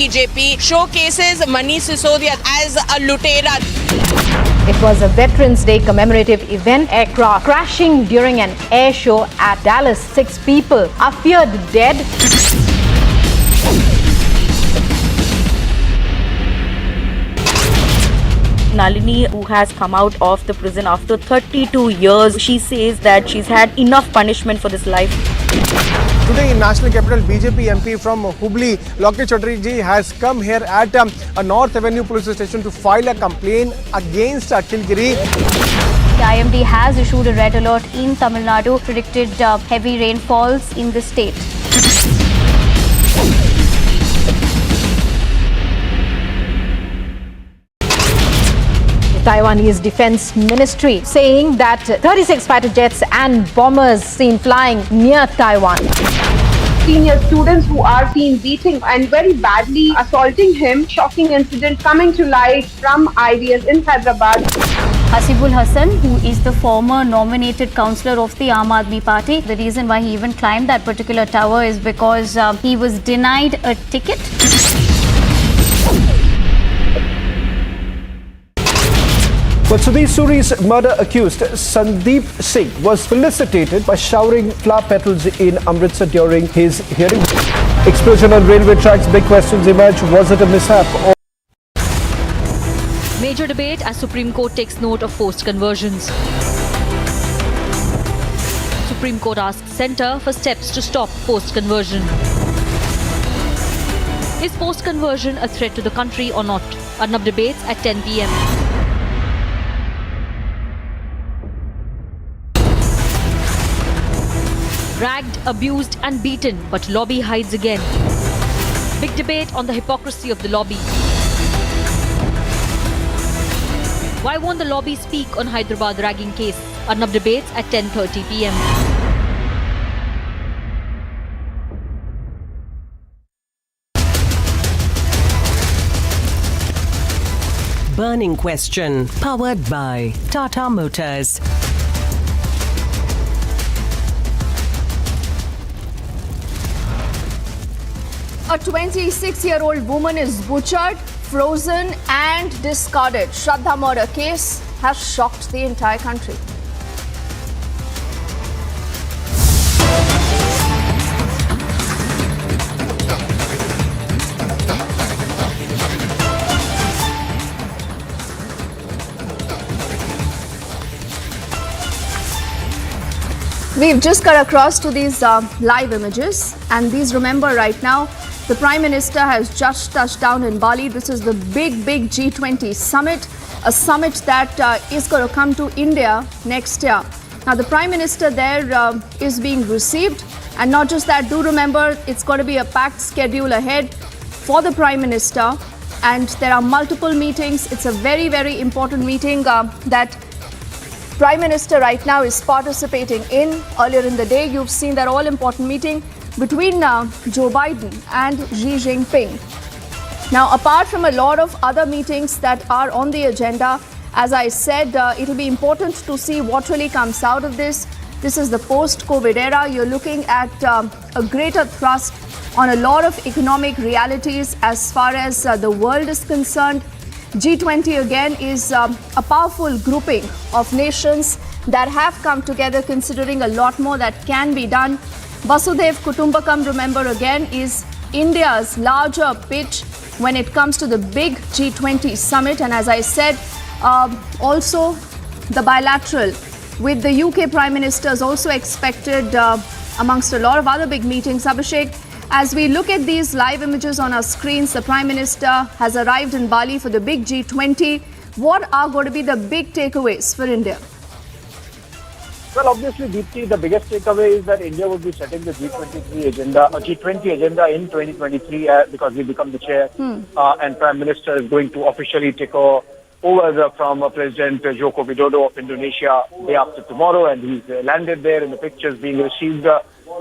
BJP showcases Manish Sisodia as a lutera. It was a Veterans Day commemorative event. Aircraft crashing during an air show at Dallas. 6 people are feared dead. Nalini, who has come out of the prison after 32 years, she says that she's had enough punishment for this life. Today in National Capital, BJP MP from Hubli, Lokesh Chaudhary ji has come here at a North Avenue police station to file a complaint against Akhilgiri. The IMD has issued a red alert in Tamil Nadu, predicted heavy rainfalls in the state. Taiwanese Defense Ministry saying that 36 fighter jets and bombers seen flying near Taiwan. Senior students who are seen beating and very badly assaulting him. Shocking incident coming to light from IDS in Hyderabad. Hasibul Hassan, who is the former nominated councillor of the Aam Aadmi Party, the reason why he even climbed that particular tower is because he was denied a ticket. But Sudhir Suri's murder accused Sandeep Singh was felicitated by showering flower petals in Amritsar during his hearing. Explosion on railway tracks, big questions emerge. Was it a mishap or... Major debate as Supreme Court takes note of forced conversions. Supreme Court asks Centre for steps to stop forced conversion. Is forced conversion a threat to the country or not? Arnab debates at 10 p.m. Ragged, abused and beaten, but lobby hides again. Big debate on the hypocrisy of the lobby. Why won't the lobby speak on Hyderabad ragging case? Arnab debates at 10:30 p.m. Burning question, powered by Tata Motors. A 26-year-old woman is butchered, frozen and discarded. Shraddha murder case has shocked the entire country. We've just got across to these live images, and these, remember, right now the Prime Minister has just touched down in Bali. This is the big G20 summit, a summit that is going to come to India next year. Now, the Prime Minister there is being received, and not just that, do remember it's going to be a packed schedule ahead for the Prime Minister, and there are multiple meetings. It's a very important meeting that Prime Minister right now is participating in. Earlier in the day, you've seen that all-important meeting between Joe Biden and Xi Jinping. Now, apart from a lot of other meetings that are on the agenda, as I said, it'll be important to see what really comes out of this. This is the post-COVID era. You're looking at a greater thrust on a lot of economic realities as far as the world is concerned. G20 again is a powerful grouping of nations that have come together, considering a lot more that can be done. Vasudhaiv Kutumbakam, remember again, is India's larger pitch when it comes to the big G20 summit. And as I said, also the bilateral with the UK Prime Minister is also expected amongst a lot of other big meetings. Abhishek, as we look at these live images on our screens, the Prime Minister has arrived in Bali for the big G20. What are going to be the big takeaways for India? Well, obviously, Deepti, the biggest takeaway is that India would be setting the G20 agenda in 2023 because we become the chair, and Prime Minister is going to officially take over from President Joko Widodo of Indonesia day after tomorrow, and he's landed there, and the pictures being received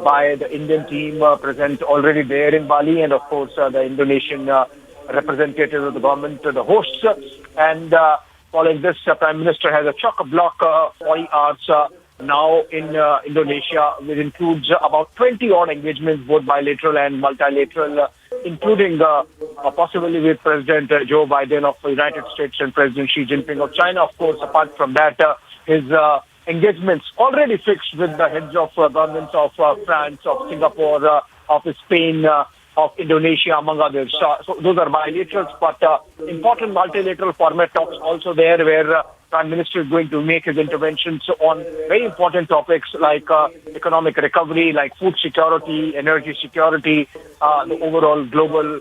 by the Indian team present already there in Bali, and of course the Indonesian representatives of the government, the hosts, and following this, Prime Minister has a chock-a-block 40 hours now in Indonesia, which includes about 20 odd engagements, both bilateral and multilateral, including possibly with President Joe Biden of the United States and President Xi Jinping of China. Of course, apart from that, his engagements already fixed with the heads of governments of France, of Singapore, of Spain, of Indonesia, among others. So those are bilaterals, but important multilateral format talks also there, where Prime Minister is going to make his interventions on very important topics like economic recovery, like food security, energy security, the overall global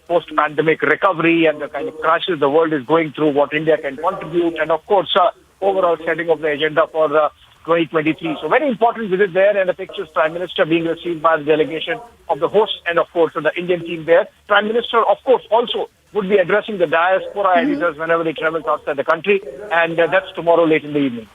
post-pandemic recovery, and the kind of crashes the world is going through, what India can contribute, and of course, overall setting of the agenda for 2023. So very important visit there, and the pictures Prime Minister being received by the delegation of the host and of course the Indian team there. Prime Minister of course also would be addressing the diaspora editors whenever they travel outside the country, and that's tomorrow late in the evening.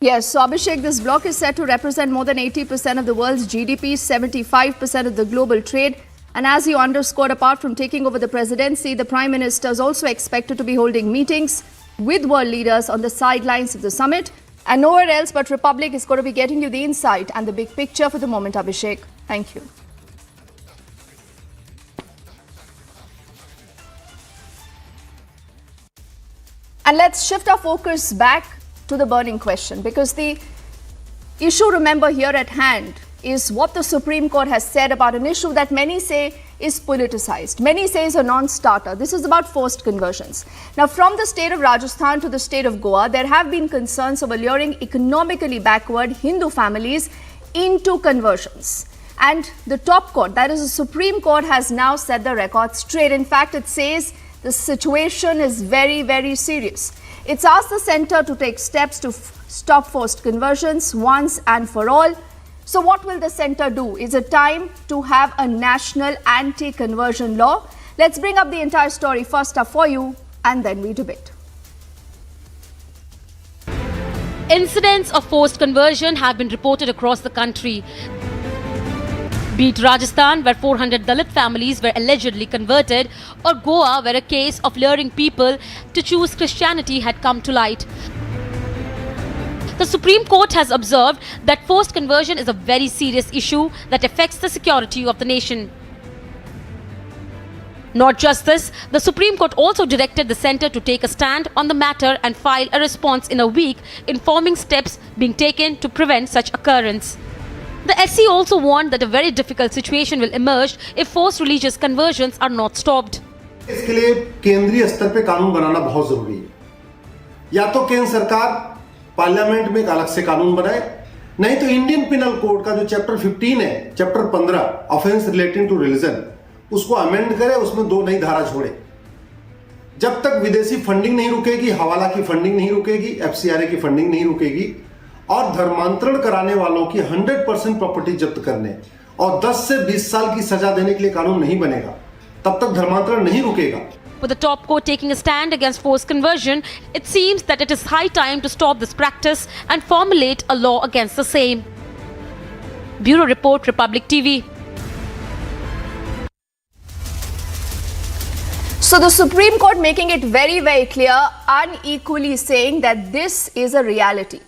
Yes, so Abhishek, this bloc is said to represent more than 80% of the world's GDP, 75% of the global trade. And as you underscored, apart from taking over the presidency, the Prime Minister is also expected to be holding meetings with world leaders on the sidelines of the summit. And nowhere else but Republic is going to be getting you the insight and the big picture for the moment, Abhishek. Thank you. And let's shift our focus back to the burning question, because the issue, remember, here at hand is what the Supreme Court has said about an issue that many say is politicized. Many say is a non-starter. This is about forced conversions. Now, from the state of Rajasthan to the state of Goa, there have been concerns of alluring economically backward Hindu families into conversions. And the top court, that is the Supreme Court, has now set the record straight. In fact, it says the situation is very, very serious. It's asked the centre to take steps to stop forced conversions once and for all. So what will the centre do? Is it time to have a national anti-conversion law? Let's bring up the entire story first up for you, and then we debate. Incidents of forced conversion have been reported across the country. Be it Rajasthan, where 400 Dalit families were allegedly converted, or Goa, where a case of luring people to choose Christianity had come to light. The Supreme Court has observed that forced conversion is a very serious issue that affects the security of the nation. Not just this, the Supreme Court also directed the centre to take a stand on the matter and file a response in a week, informing steps being taken to prevent such occurrence. The SC also warned that a very difficult situation will emerge if forced religious conversions are not stopped. इसके लिए केंद्रीय स्तर पे कानून बनाना बहुत जरूरी है। या तो केंद्र सरकार पार्लियामेंट में एक अलग से कानून बनाए, नहीं तो इंडियन पिनल कोड का जो चैप्टर 15 है, chapter 15 offence relating to religion, उसको अमेंड करे, उसमें 2 नई धारा जोड़े। जब तक विदेशी फंडिंग नहीं रुकेगी, हवाला की फंडिंग नहीं रुकेगी, एफसीआरए की फंडिंग नहीं रुकेगी, और धर्मांतरण कराने वालों की 100% प्रॉपर्टी जब्त करने और 10 से 20 साल की सजा देने के लिए कानून नहीं बनेगा, तब तक धर्मांतरण नहीं रुकेगा। With the top court taking a stand against forced conversion, it seems that it is high time to stop this practice and formulate a law against the same. Bureau Report, Republic TV. So the Supreme Court making it very, very clear, unequally saying that this is a reality.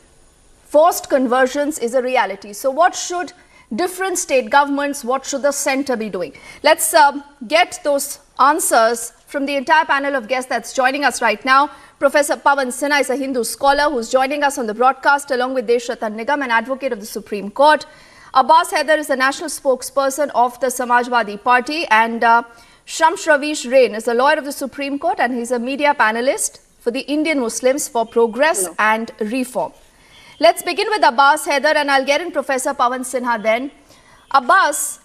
Forced conversions is a reality. So what should different state governments, what should the centre be doing? Let's get those answers from the entire panel of guests that's joining us right now. Professor Pawan Sinha is a Hindu scholar who's joining us on the broadcast, along with Deshratan Nigam, an advocate of the Supreme Court. Abbas Haider is the national spokesperson of the Samajwadi Party, and Shams Ravish Rain is a lawyer of the Supreme Court, and he's a media panelist for the Indian Muslims for Progress and Reform. Let's begin with Abbas Haider, and I'll get in Professor Pawan Sinha then. Abbas,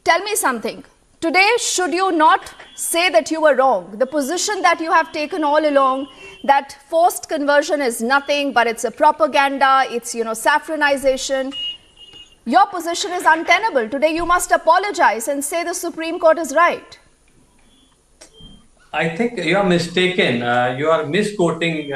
tell me something. Today, should you not say that you were wrong? The position that you have taken all along, that forced conversion is nothing, but it's a propaganda, it's, saffronization. Your position is untenable. Today, you must apologize and say the Supreme Court is right. I think you are mistaken. You are misquoting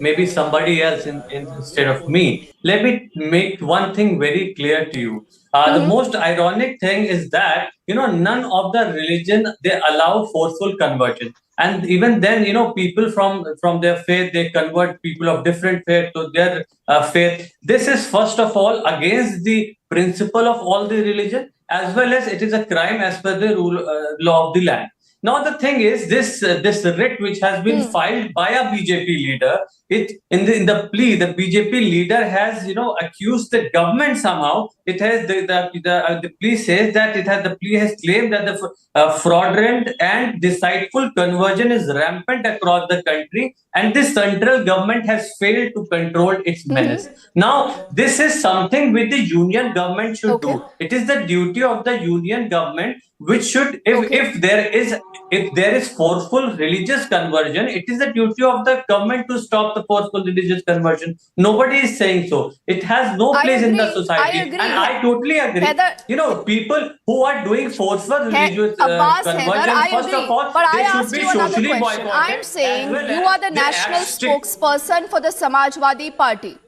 maybe somebody else instead of me. Let me make one thing very clear to you. The most ironic thing is that, none of the religion, they allow forceful conversion. and even then, people from their faith, they convert people of different faith to their faith. This is first of all against the principle of all the religion, as well as it is a crime as per the law of the land. Now the thing is, this writ which has been filed by a BJP leader, in the plea, the BJP leader has accused the government somehow. It has the plea says that the plea has claimed that the fraudulent and deceitful conversion is rampant across the country, and the central government has failed to control its menace. Now this is something which the union government should do. It is the duty of the union government which should, if there is forceful religious conversion, it is the duty of the government to stop the forceful religious conversion. Nobody is saying so. It has no place in the society. I agree. And I totally agree. Heather, People who are doing forceful religious conversion, first of all, but they I should asked be you another socially question. boycotted. I'm saying well you are the they national act strict. spokesperson for the Samajwadi Party,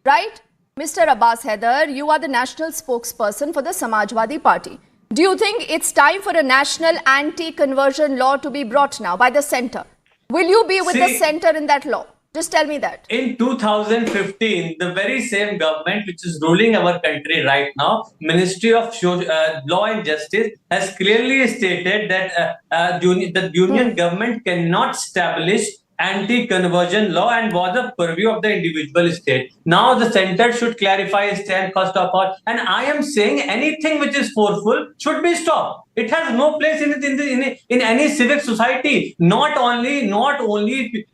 right? Mr. Abbas Haider, you are the national spokesperson for the Samajwadi Party. Do you think it's time for a national anti-conversion law to be brought now by the centre? Will you be with the centre in that law? Just tell me that. In 2015, the very same government which is ruling our country right now, Ministry of Law and Justice, has clearly stated that the union government cannot establish anti-conversion law and was a purview of the individual state. Now the centre should clarify its stand first of all, and I am saying anything which is forceful should be stopped. It has no place in any civic society. Not only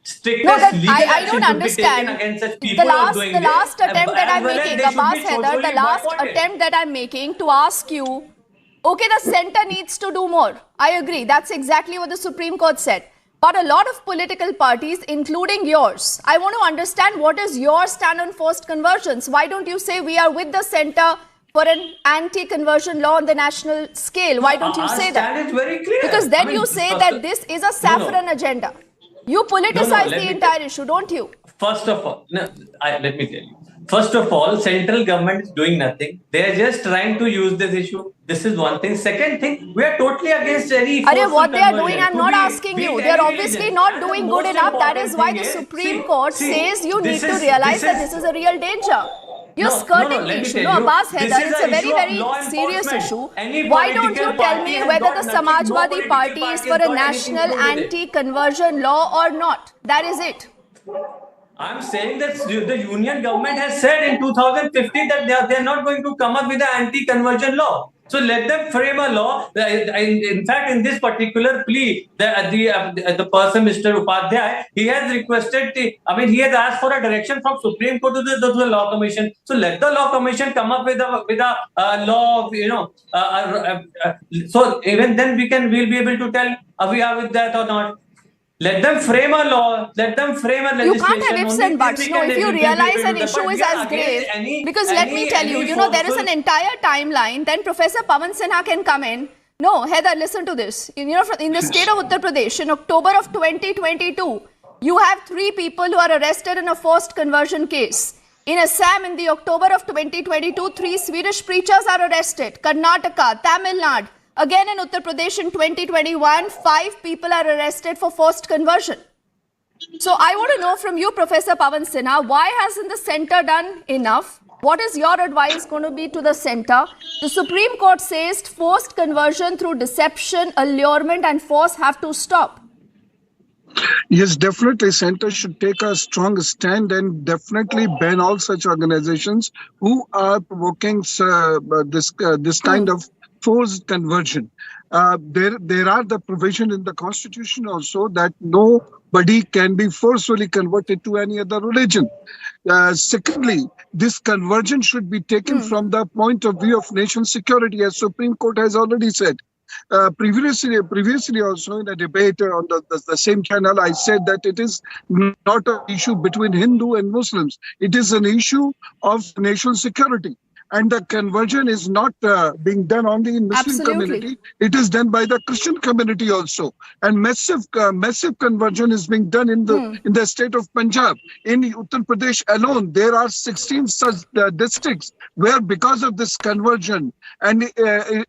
strictest legal action should be taken against such people who are doing the last this, attempt that I'm as well as making, they should Abbas be Haider, socially the last boycotted. attempt that I'm making to ask you, okay, the centre needs to do more. I agree. That's exactly what the Supreme Court said. But a lot of political parties, including yours, I want to understand what is your stand on forced conversions. Why don't you say we are with the centre for an anti-conversion law on the national scale? Why don't you say that? Our stand is very clear. Because then you say that this is a saffron agenda. You politicize the entire issue, don't you? First of all, let me tell you. First of all, central government is doing nothing. They are just trying to use this issue. This is one thing. Second thing, we are totally against any forceful what they are conversion. doing, I'm not asking you. They are obviously not doing good enough. That is why the Supreme Court says you need to realize that this is a real danger. You're skirting the issue. No, Abbas Haider, it's a very, very serious issue. Why don't you tell me whether the Samajwadi Party is for a national anti-conversion law or not? That is it. I'm saying that the union government has said in 2015 that they are not going to come up with an anti-conversion law. So let them frame a law. In fact, in this particular plea, the person, Mr. Upadhyay, he has requested, he has asked for a direction from Supreme Court to the Law Commission. So let the Law Commission come up with a law, so even then we'll be able to tell are we are with that or not. Let them frame a law. Let them frame a legislation. You can't have ifs and buts. No, if you realize an issue is as grave, because let me tell you, there is an entire timeline. Then Professor Pawan Sinha can come in. No, Heather, listen to this. In the state of Uttar Pradesh, in October of 2022, you have 3 people who are arrested in a forced conversion case. In Assam, in the October of 2022, 3 Swedish preachers are arrested. Karnataka, Tamil Nadu. Again in Uttar Pradesh in 2021, 5 people are arrested for forced conversion. So I want to know from you, Professor Pawan Sinha, why hasn't the centre done enough? What is your advice going to be to the centre? The Supreme Court says forced conversion through deception, allurement and force have to stop. Yes, definitely. Centre should take a strong stand and definitely ban all such organizations who are provoking this kind of forced conversion. There are the provision in the constitution also that nobody can be forcefully converted to any other religion. Secondly, this conversion should be taken from the point of view of national security, as Supreme Court has already said. Previously also in a debate on the same channel, I said that it is not an issue between Hindu and Muslims. It is an issue of national security. And the conversion is not being done only in Muslim community. It is done by the Christian community also. And massive conversion is being done in the state of Punjab. In Uttar Pradesh alone, there are 16 such districts where because of this conversion and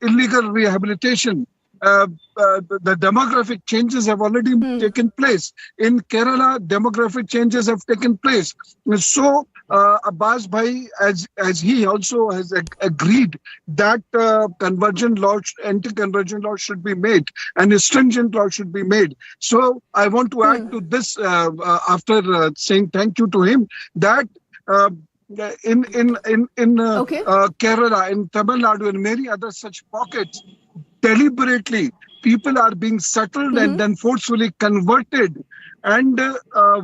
illegal rehabilitation, the demographic changes have already taken place. In Kerala, demographic changes have taken place. So Abbas Bhai, as he also has agreed that anti-conversion law should be made and a stringent law should be made. So I want to add to this after saying thank you to him that in Kerala, in Tamil Nadu, and many other such pockets, deliberately people are being settled and then forcefully converted. And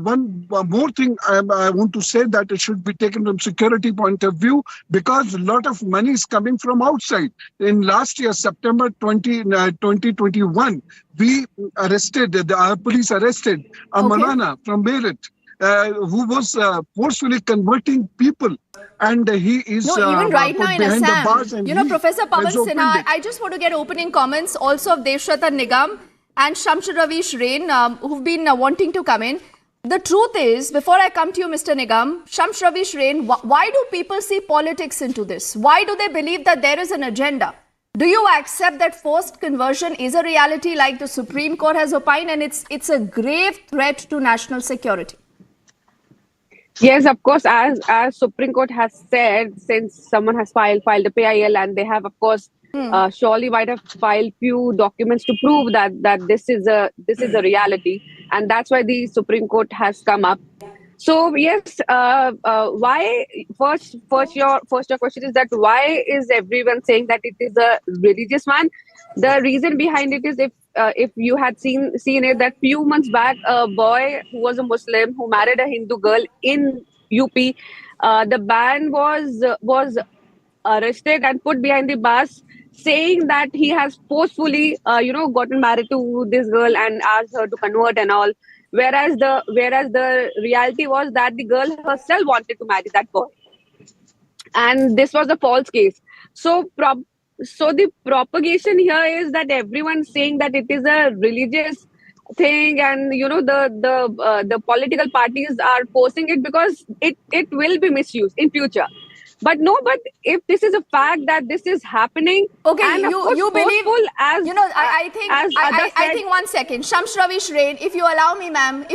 one more thing I want to say, that it should be taken from security point of view, because a lot of money is coming from outside. In last year, September 2021, we arrested, our police arrested a Malana from Meerut, who was forcefully converting people. And he is even right now in behind the Assam, bars, and Professor Pawan has opened Sinha, it. I just want to get opening comments also of Devshrata Nigam and Shamsher Ravish Rain, who've been wanting to come in. The truth is, before I come to you, Mr. Nigam, Shamsher Ravish Rain, why do people see politics into this? Why do they believe that there is an agenda? Do you accept that forced conversion is a reality, like the Supreme Court has opined, and it's a grave threat to national security? Yes, of course, as Supreme Court has said, since someone has filed a PIL, and they have, of course, surely might have filed few documents to prove that this is a reality, and that's why the Supreme Court has come up. So yes, why first your question is that why is everyone saying that it is a religious one? The reason behind it is, if you had seen it, that few months back, a boy who was a Muslim who married a Hindu girl in UP, the man was arrested and put behind the bars, saying that he has forcefully gotten married to this girl and asked her to convert and all, whereas the reality was that the girl herself wanted to marry that boy, and this was a false case. So the propagation here is that everyone's saying that it is a religious thing, and the political parties are forcing it because it will be misused in future. But if this is a fact that this is happening, and you believe, as I think 1 second, Shams Ravish Rain, if you allow me, ma'am,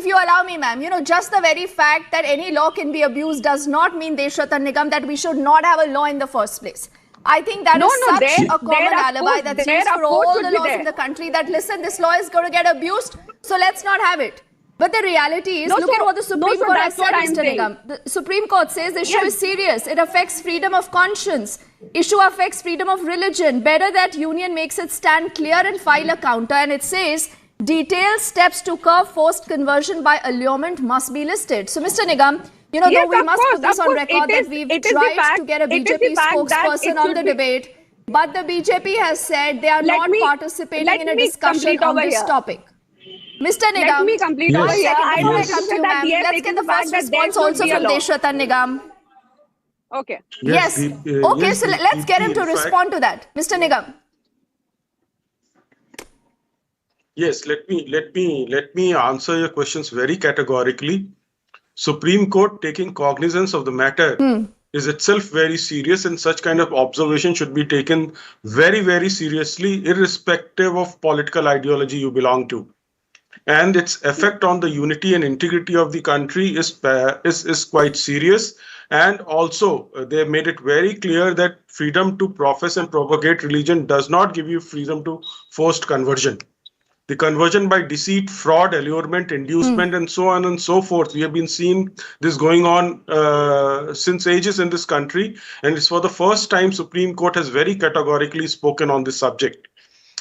just the very fact that any law can be abused does not mean, Devshrata Nigam, that we should not have a law in the first place. I think that is such a common alibi that's used for all the laws in the country, that listen, this law is going to get abused, so let's not have it. But the reality is, look at what the Supreme Court has said, Mr. Nigam. The Supreme Court says the issue is serious. It affects freedom of conscience. Issue affects freedom of religion. Better that union makes it stand clear and file a counter. And it says detailed steps to curb forced conversion by allurement must be listed. So, Mr. Nigam, though we must put this on record that we've tried to get a BJP spokesperson on the debate, but the BJP has said they are not participating in a discussion on this topic. Mr. Nigam, let me complete over here. I want to come to you, ma'am. Let's get the first response also from Devshrata Nigam. Okay. Yes. Okay, so let's get him to respond to that. Mr. Nigam. Yes, let me answer your questions very categorically. Supreme Court taking cognizance of the matter is itself very serious, and such kind of observation should be taken very, very seriously, irrespective of political ideology you belong to. And its effect on the unity and integrity of the country is quite serious. And also, they made it very clear that freedom to profess and propagate religion does not give you freedom to forced conversion. The conversion by deceit, fraud, allurement, inducement, and so on and so forth. We have been seeing this going on since ages in this country. And it's for the first time Supreme Court has very categorically spoken on this subject.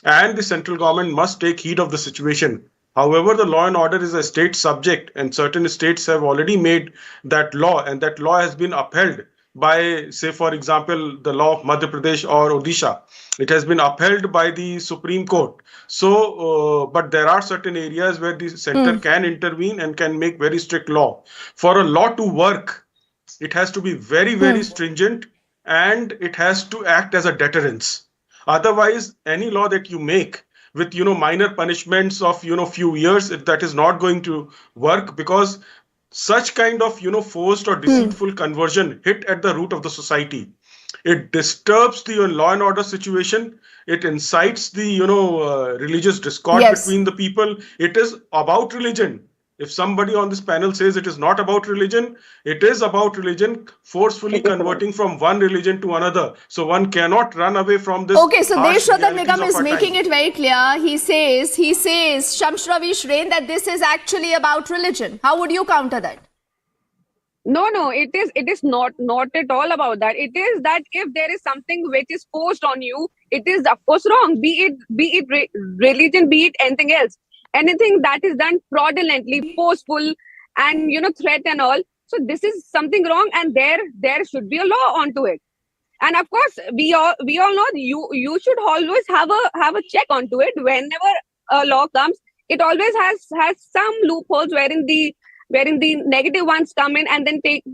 And the central government must take heed of the situation. However, the law and order is a state subject, and certain states have already made that law, and that law has been upheld by, say, for example, the law of Madhya Pradesh or Odisha. It has been upheld by the Supreme Court. So, but there are certain areas where the center can intervene and can make very strict law. For a law to work, it has to be very, very stringent, and it has to act as a deterrence. Otherwise, any law that you make with minor punishments of few years, that is not going to work, because such kind of forced or deceitful conversion hit at the root of the society. It disturbs the law and order situation. It incites the religious discord between the people. It is about religion. If somebody on this panel says it is not about religion, it is about religion, forcefully converting from one religion to another. So one cannot run away from this. Okay, so Shraddha realities Nigam of is our making time. it very clear. He says, Shams Ravish Rain, that this is actually about religion. How would you counter that? No, it is not at all about that. It is that if there is something which is forced on you, it is of course wrong. Be it religion, be it anything else. Anything that is done fraudulently, forceful, and threat and all. So this is something wrong, and there should be a law onto it. And of course, we all know you should always have a check onto it. Whenever a law comes, it always has some loopholes wherein the negative ones come in and then take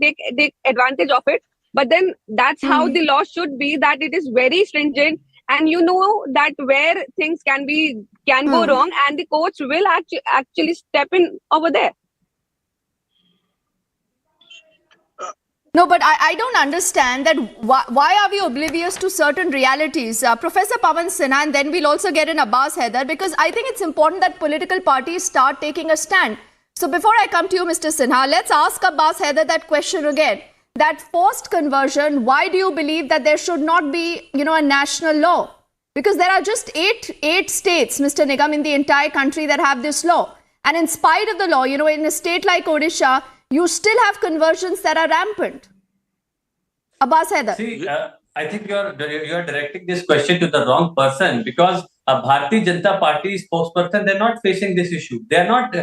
advantage of it. But then that's how the law should be, that it is very stringent, and that where things can go wrong, and the courts will actually step in over there. No, but I don't understand that why are we oblivious to certain realities? Professor Pawan Sinha, and then we'll also get in Abbas Haider, because I think it's important that political parties start taking a stand. So before I come to you, Mr. Sinha, let's ask Abbas Haider that question again. That forced conversion, why do you believe that there should not be, a national law? Because there are just eight states, Mr. Nigam, in the entire country that have this law. And in spite of the law, in a state like Odisha, you still have conversions that are rampant. Abbas Haider. See, I think you're directing this question to the wrong person, because a Bharatiya Janata Party spokesperson, they're not facing this issue. They're not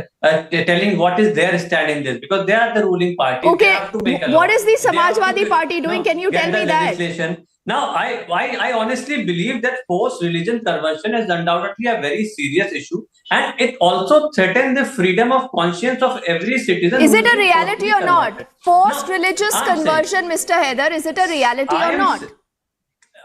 telling what is their stand in this, because they are the ruling party. Okay, they have to make a what law. is the They have to Samajwadi Party doing? Can you tell me that? Legislation. Now, I honestly believe that forced religion conversion is undoubtedly a very serious issue, and it also threatens the freedom of conscience of every citizen. Is it a reality or not? Forced religious conversion, Mr. Haider, is it a reality or not?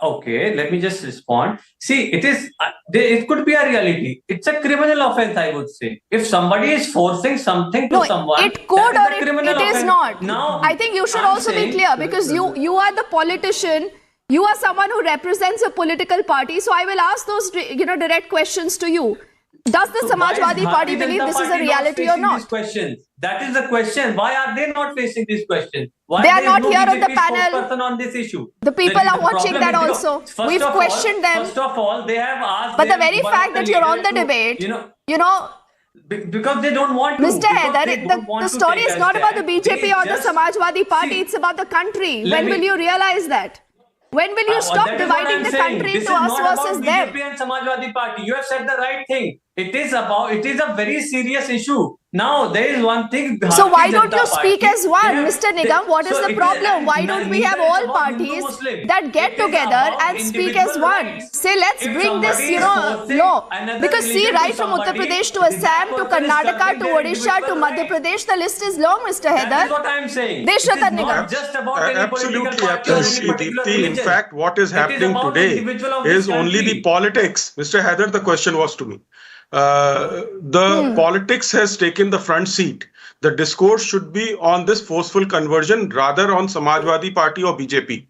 Okay, let me just respond. See, it could be a reality. It's a criminal offense, I would say. If somebody is forcing something to someone, it could or it is offense. not. Now, I think you should also be clear, because you are the politician. You are someone who represents a political party. So I will ask those direct questions to you. Does the Samajwadi Party believe this is a reality or not? That is the question. Why are they not facing these questions? Why they are not here on the panel. On this issue. The people are watching that also. We've questioned them. First of all, they have asked. But the very fact that you're on the debate, because they don't want to. Mr. Haider, the story is not about the BJP or the Samajwadi Party. It's about the country. When will you realize that? When will you stop dividing the country into us versus them? BJP and Samajwadi Party. You have said the right thing. It is a very serious issue. Now, there is one thing. So why don't you speak as one, Mr. Nigam? What is the problem? Why don't we have all parties that get together and speak as one? Say, let's bring this, law. Because see, right from Uttar Pradesh to Assam to Karnataka to Odisha to Madhya Pradesh, the list is long, Mr. Haider. That is what I am saying. Shraddha Nigam. Just about Absolutely. Deepti, in fact, what is happening today is only the politics. Mr. Haider, the question was to me. The politics has taken the front seat. The discourse should be on this forceful conversion rather on Samajwadi Party or BJP.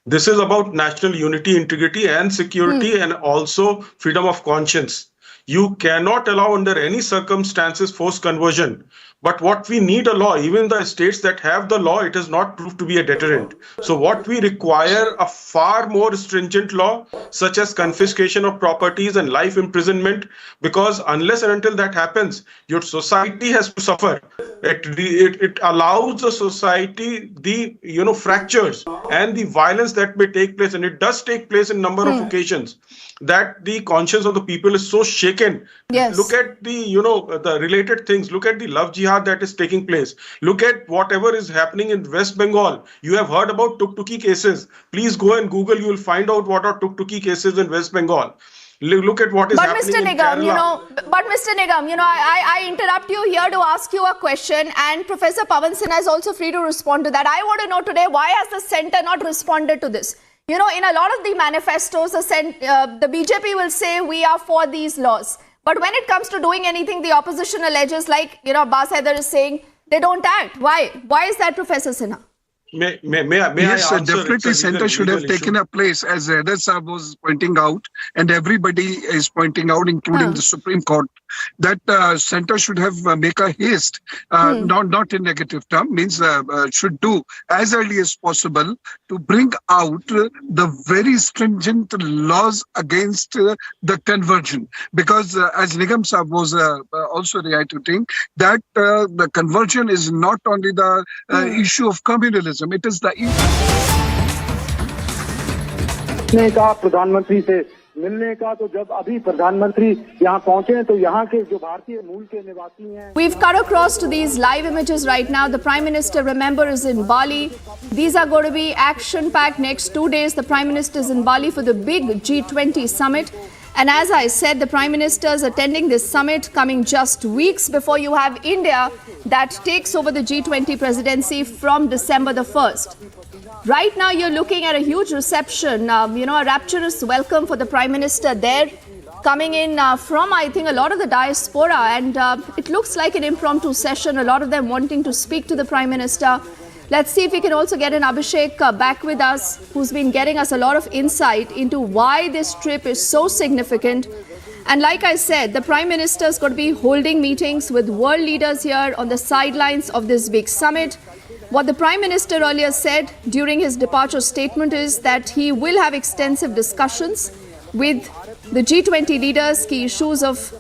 This is about national unity, integrity and security and also freedom of conscience. You cannot allow under any circumstances forced conversion. But what we need a law, even the states that have the law, it has not proved to be a deterrent. So what we require a far more stringent law, such as confiscation of properties and life imprisonment, because unless and until that happens, your society has to suffer. It allows the society the fractures and the violence that may take place, and it does take place in number of occasions, that the conscience of the people is so shaken. Yes. Look at the the related things. Look at the love jihad that is taking place. Look at whatever is happening in West Bengal. You have heard about tuk-tuki cases. Please go and Google. You will find out what are tuk-tuki cases in West Bengal. Look at what is happening in Kerala. But Mr. Nigam, I interrupt you here to ask you a question, and Professor Pawan Sinha is also free to respond to that. I want to know today, why has the centre not responded to this? In a lot of the manifestos, the BJP will say we are for these laws. But when it comes to doing anything, the opposition alleges, like, Abbas Haider is saying, they don't act. Why? Why is that, Professor Sinha? Yes, I answer? definitely center should have taken a place, as Shraddha Saab was pointing out, and everybody is pointing out, including the Supreme Court, that center should have make a haste, not in negative term, means should do as early as possible to bring out the very stringent laws against the conversion. Because as Nigam Saab was also reiterating, that the conversion is not only the issue of communalism, it is the ने कहा प्रधानमंत्री से मिलने का, तो जब अभी प्रधानमंत्री यहाँ पहुंचे तो यहाँ के जो भारतीय मूल के निवासी हैं. We've cut across to these live images right now. The Prime Minister, remember, is in Bali. These are going to be action-packed next 2 days. The Prime Minister is in Bali for the big G20 summit. And as I said, the Prime Minister is attending this summit coming just weeks before you have India that takes over the G20 presidency from December the 1st. Right now, you're looking at a huge reception, a rapturous welcome for the Prime Minister there, coming in from, I think, a lot of the diaspora. And it looks like an impromptu session, a lot of them wanting to speak to the Prime Minister. Let's see if we can also get an Abhishek back with us, who's been getting us a lot of insight into why this trip is so significant. And like I said, the Prime Minister is going to be holding meetings with world leaders here on the sidelines of this big summit. What the Prime Minister earlier said during his departure statement is that he will have extensive discussions with the G20 leaders, key issues of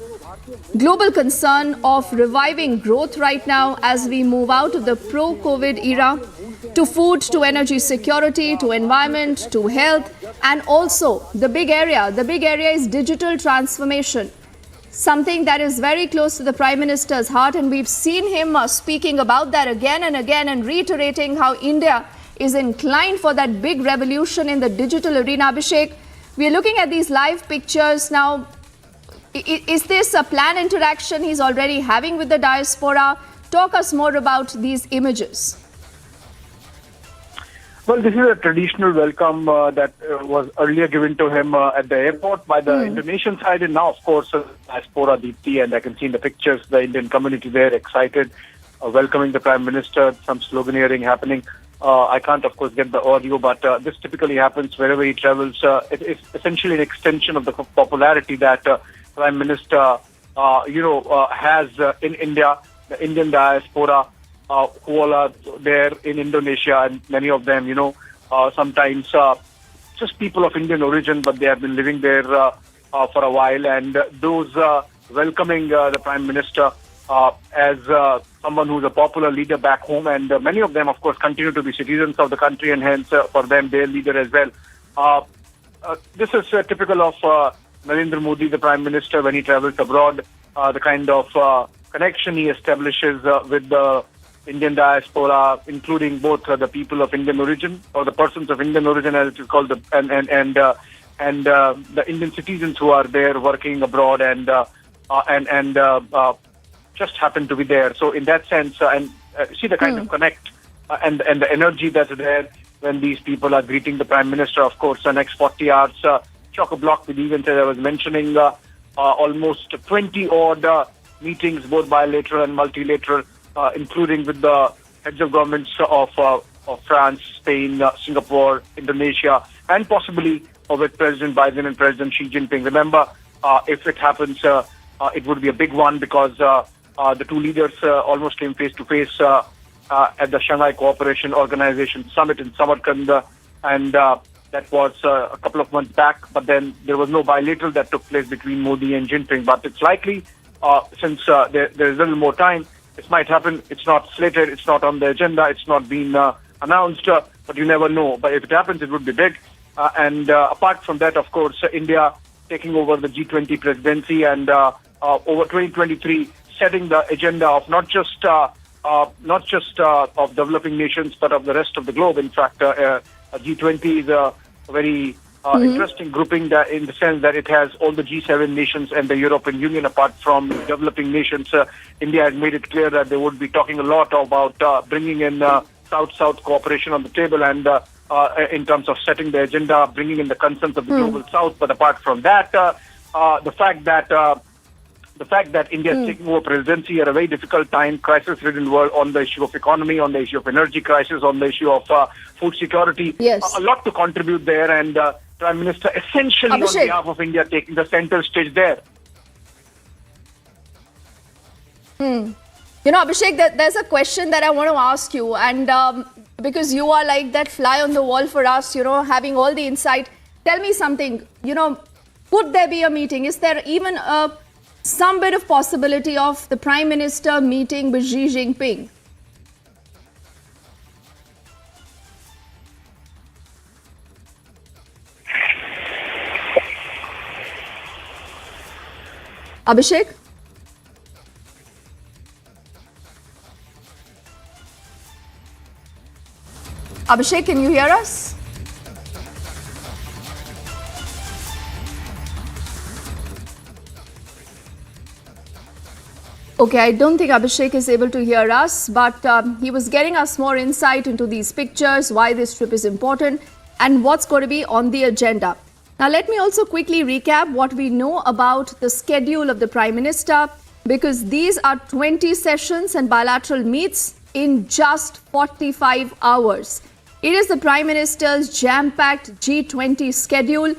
global concern of reviving growth right now as we move out of the pro-COVID era to food, to energy security, to environment, to health, and also the big area is digital transformation, something that is very close to the Prime Minister's heart, and we've seen him speaking about that again and again and reiterating how India is inclined for that big revolution in the digital arena. Abhishek, we are looking at these live pictures now. Is this a planned interaction he's already having with the diaspora? Talk us more about these images. Well, this is a traditional welcome that was earlier given to him at the airport by the Indonesian side, and now, of course, diaspora Deepti, and I can see in the pictures the Indian community there excited, welcoming the Prime Minister, some sloganeering happening. I can't, of course, get the audio, but this typically happens wherever he travels. It is essentially an extension of the popularity that Prime Minister, has in India, the Indian diaspora, who all are there in Indonesia, and many of them, sometimes just people of Indian origin, but they have been living there for a while, and those welcoming the Prime Minister as someone who's a popular leader back home, and many of them, of course, continue to be citizens of the country, and hence, for them, their leader as well. This is typical of Narendra Modi, the Prime Minister, when he travels abroad, the kind of connection he establishes with the Indian diaspora, including both the people of Indian origin, or the persons of Indian origin, as it is called, and the Indian citizens who are there working abroad and just happen to be there. So in that sense, and see the kind of connect and the energy that's there when these people are greeting the Prime Minister. Of course, the next 40 hours, chock-a-block with events, as I was mentioning, almost 20 odd meetings, both bilateral and multilateral, including with the heads of governments of France, Spain, Singapore, Indonesia, and possibly with President Biden and President Xi Jinping. Remember, if it happens, it would be a big one, because the two leaders almost came face to face at the Shanghai Cooperation Organization Summit in Samarkand, and that was a couple of months back. But then there was no bilateral that took place between Modi and Jinping. But it's likely, since there is a little more time, it might happen. It's not slated, it's not on the agenda, it's not been announced, but you never know. But if it happens, it would be big. And apart from that, of course, India taking over the G20 presidency, and over 2023 setting the agenda of not just of developing nations, but of the rest of the globe. In fact, G20 is a very interesting grouping, that in the sense that it has all the G7 nations and the European Union apart from developing nations. India has made it clear that they would be talking a lot about bringing in South-South cooperation on the table, and in terms of setting the agenda, bringing in the concerns of the global South. But apart from that, the fact that the fact that India is taking over presidency at a very difficult time, crisis-ridden world on the issue of economy, on the issue of energy crisis, on the issue of food security. Yes. A lot to contribute there, and Prime Minister essentially Abhishek. on behalf of India taking the center stage there. You know, Abhishek, there's a question that I want to ask you, and because you are like that fly on the wall for us, you know, having all the insight. Tell me something, you know, could there be a meeting? Is there even some bit of possibility of the Prime Minister meeting with Xi Jinping? Abhishek? Abhishek, can you hear us? Okay, I don't think Abhishek is able to hear us, but he was getting us more insight into these pictures, why this trip is important, and what's going to be on the agenda. Now, let me also quickly recap what we know about the schedule of the Prime Minister, because these are 20 sessions and bilateral meets in just 45 hours. It is the Prime Minister's jam-packed G20 schedule.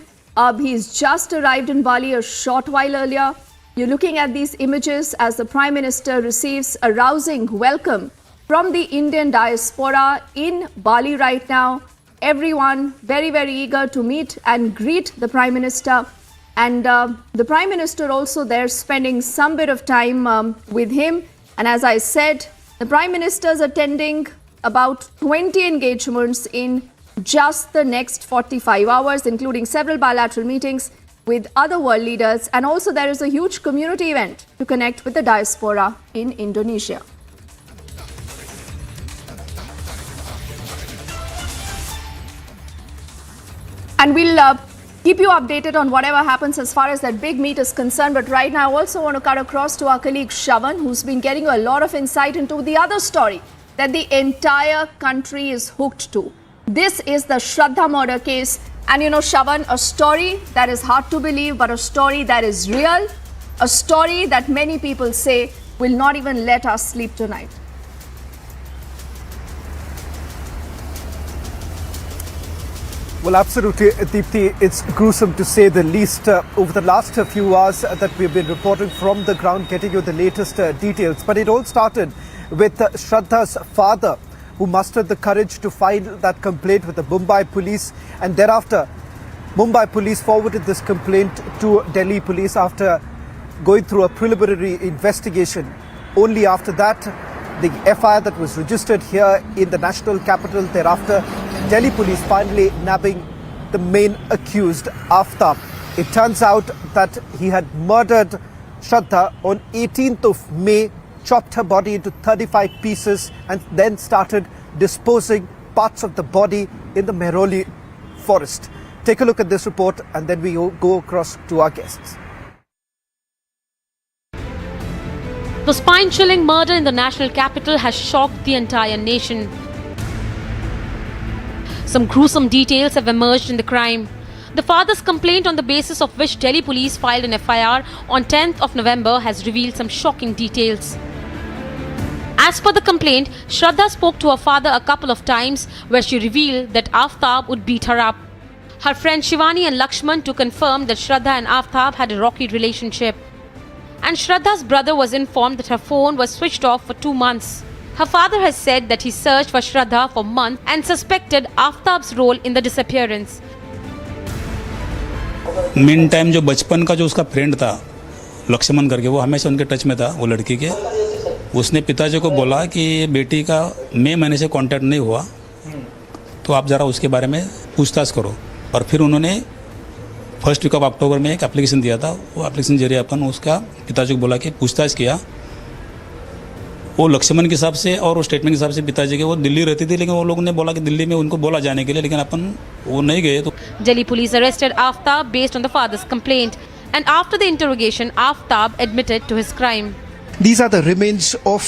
He's just arrived in Bali a short while earlier. You're looking at these images as the Prime Minister receives a rousing welcome from the Indian diaspora in Bali right now. Everyone very, very eager to meet and greet the Prime Minister. And the Prime Minister also there spending some bit of time with him. And as I said, the Prime Minister is attending about 20 engagements in just the next 45 hours, including several bilateral meetings with other world leaders. And also there is a huge community event to connect with the diaspora in Indonesia. And we'll keep you updated on whatever happens as far as that big meet is concerned. But right now, I also want to cut across to our colleague Shravan, who's been getting a lot of insight into the other story that the entire country is hooked to. This is the Shraddha murder case. And you know, Shravan, a story that is hard to believe, but a story that is real, a story that many people say will not even let us sleep tonight. Well, absolutely, Deepthi. It's gruesome to say the least. Over the last few hours that we've been reporting from the ground, getting you the latest details. But it all started with Shraddha's father, who mustered the courage to file that complaint with the Mumbai police. And thereafter, Mumbai police forwarded this complaint to Delhi police after going through a preliminary investigation. Only after that, the FIR that was registered here in the national capital, thereafter, Delhi police finally nabbing the main accused, Aftab. It turns out that he had murdered Shraddha on 18th of May, chopped her body into 35 pieces and then started disposing parts of the body in the Mehroli forest. Take a look at this report and then we go across to our guests. The spine-chilling murder in the national capital has shocked the entire nation. Some gruesome details have emerged in the crime. The father's complaint, on the basis of which Delhi police filed an FIR on 10th of November, has revealed some shocking details. As per the complaint, Shraddha spoke to her father a couple of times where she revealed that Aftab would beat her up. Her friends Shivani and Lakshman to confirm that Shraddha and Aftab had a rocky relationship. And Shraddha's brother was informed that her phone was switched off for 2 months. Her father has said that he searched for Shraddha for months and suspected Aftab's role in the disappearance. Mean time जो बचपन का जो उसका friend था लक्ष्मण करके, वो हमेशा उनके टच में था, वो लड़की के। उसने पिताजी को बोला कि ये बेटी का मई महीने से कांटेक्ट नहीं हुआ, तो आप ज़रा उसके बारे में पूछताछ करो। और फिर उन्होंने फर्स्ट वीक ऑफ अक्टूबर में एक एप्लीकेशन दिया था। वो एप्लीकेशन जरिए अपन उसका पिताजी को बोला कि पूछताछ किया। वो लक्ष्मण के हिसाब से और वो स्टेटमेंट के हिसाब से पिताजी के वो दिल्ली रहती थी, लेकिन वो लोगों ने बोला कि दिल्ली में उनको बोला जाने के लिए, लेकिन अपन वो नहीं गए। तो Delhi police arrested Aftab based on the father's complaint, and after the interrogation, Aftab admitted to his crime. These are the remains of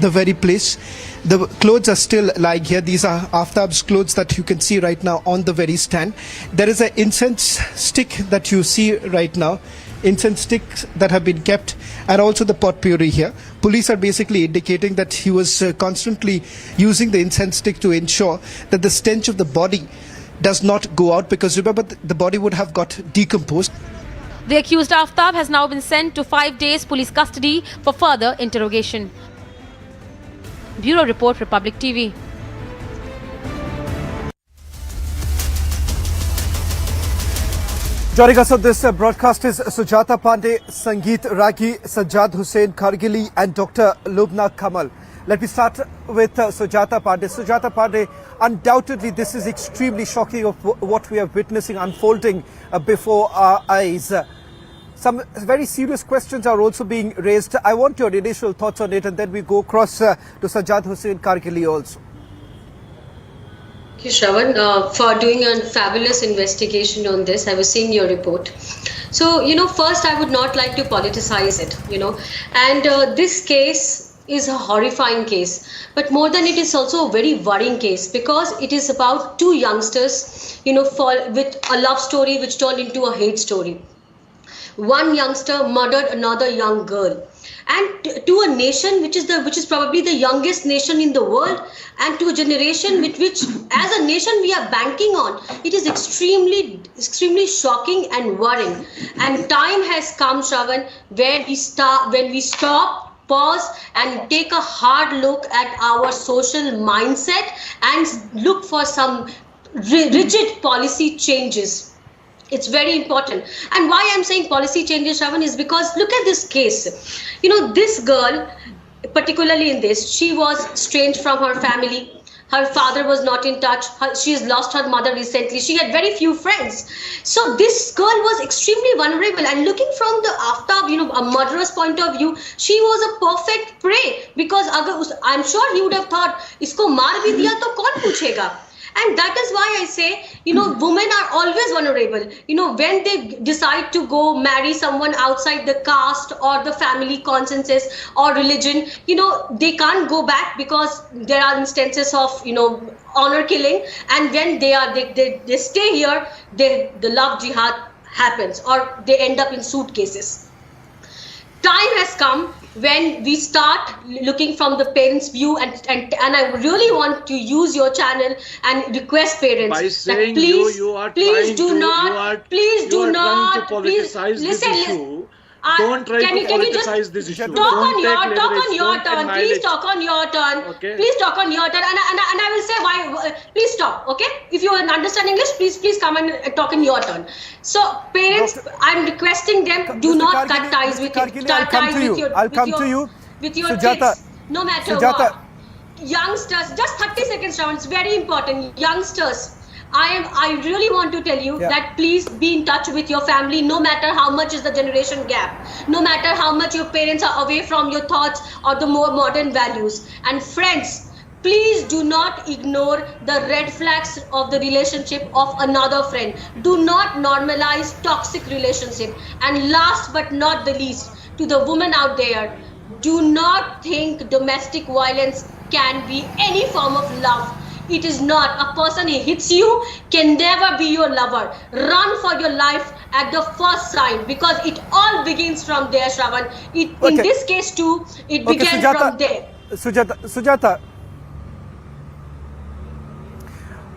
the very place. The clothes are still lying here. These are Aftab's clothes that you can see right now on the very stand. There is an incense stick that you see right now. incense sticks that have been kept, and also the potpourri here. Police are basically indicating that he was constantly using the incense stick to ensure that the stench of the body does not go out, because remember, the body would have got decomposed. The accused Aftab has now been sent to 5 days police custody for further interrogation. Bureau Report, Republic TV. Joining us on this broadcast is Sujata Pandey, Sangeet Ragi, Sajjad Hussain Kargili and Dr. Lubna Kamal. Let me start with Sujata Pandey. Sujata Pandey, undoubtedly this is extremely shocking of what we are witnessing unfolding before our eyes. Some very serious questions are also being raised. I want your initial thoughts on it, and then we go across to Sajjad Hussain Kargili also. Thank you, Shravan, for doing a fabulous investigation on this. I was seeing your report. So, first I would not like to politicize it, and this case is a horrifying case. But more than it is also a very worrying case, because it is about two youngsters, with a love story which turned into a hate story. One youngster murdered another young girl. And to a nation which is probably the youngest nation in the world, and to a generation with which as a nation we are banking on, it is extremely shocking and worrying. And time has come, Shravan, when we stop, pause and take a hard look at our social mindset and look for some rigid policy changes. It's very important. And why I'm saying policy changes, Shravan, is because look at this case. This girl, particularly in this, she was estranged from her family. Her father was not in touch. She has lost her mother recently. She had very few friends. So this girl was extremely vulnerable. And looking from the Aftab, a murderer's point of view, she was a perfect prey. Because I'm sure he would have thought, isko maar bhi diya to kaun puchega? And that is why I say, women are always vulnerable. When they decide to go marry someone outside the caste or the family consensus or religion, they can't go back, because there are instances of, honor killing. And when they stay here, the love jihad happens, or they end up in suitcases. Time has come when we start looking from the parents' view, and I really want to use your channel and request parents by saying that please do not politicize this issue. Don't try to politicize this issue. Talk on your turn. Please talk on your turn. Okay. Please talk on your turn. And I will say why. Please stop. Okay. If you understand English, please come and talk in your turn. So parents, I'm requesting them, do not cut ties with your I'll come to you. With your Sujata, kids, no matter Sujata. what. Youngsters, just 30 seconds, Shravan. It's very important. Youngsters, I really want to tell you that please be in touch with your family, no matter how much is the generation gap, no matter how much your parents are away from your thoughts or the more modern values. And friends, please do not ignore the red flags of the relationship of another friend. Do not normalize toxic relationship. And last but not the least, to the women out there, do not think domestic violence can be any form of love. It is not. A person who hits you can never be your lover. Run for your life at the first sign, because it all begins from there, Shravan. In this case too, it began from there. Sujata.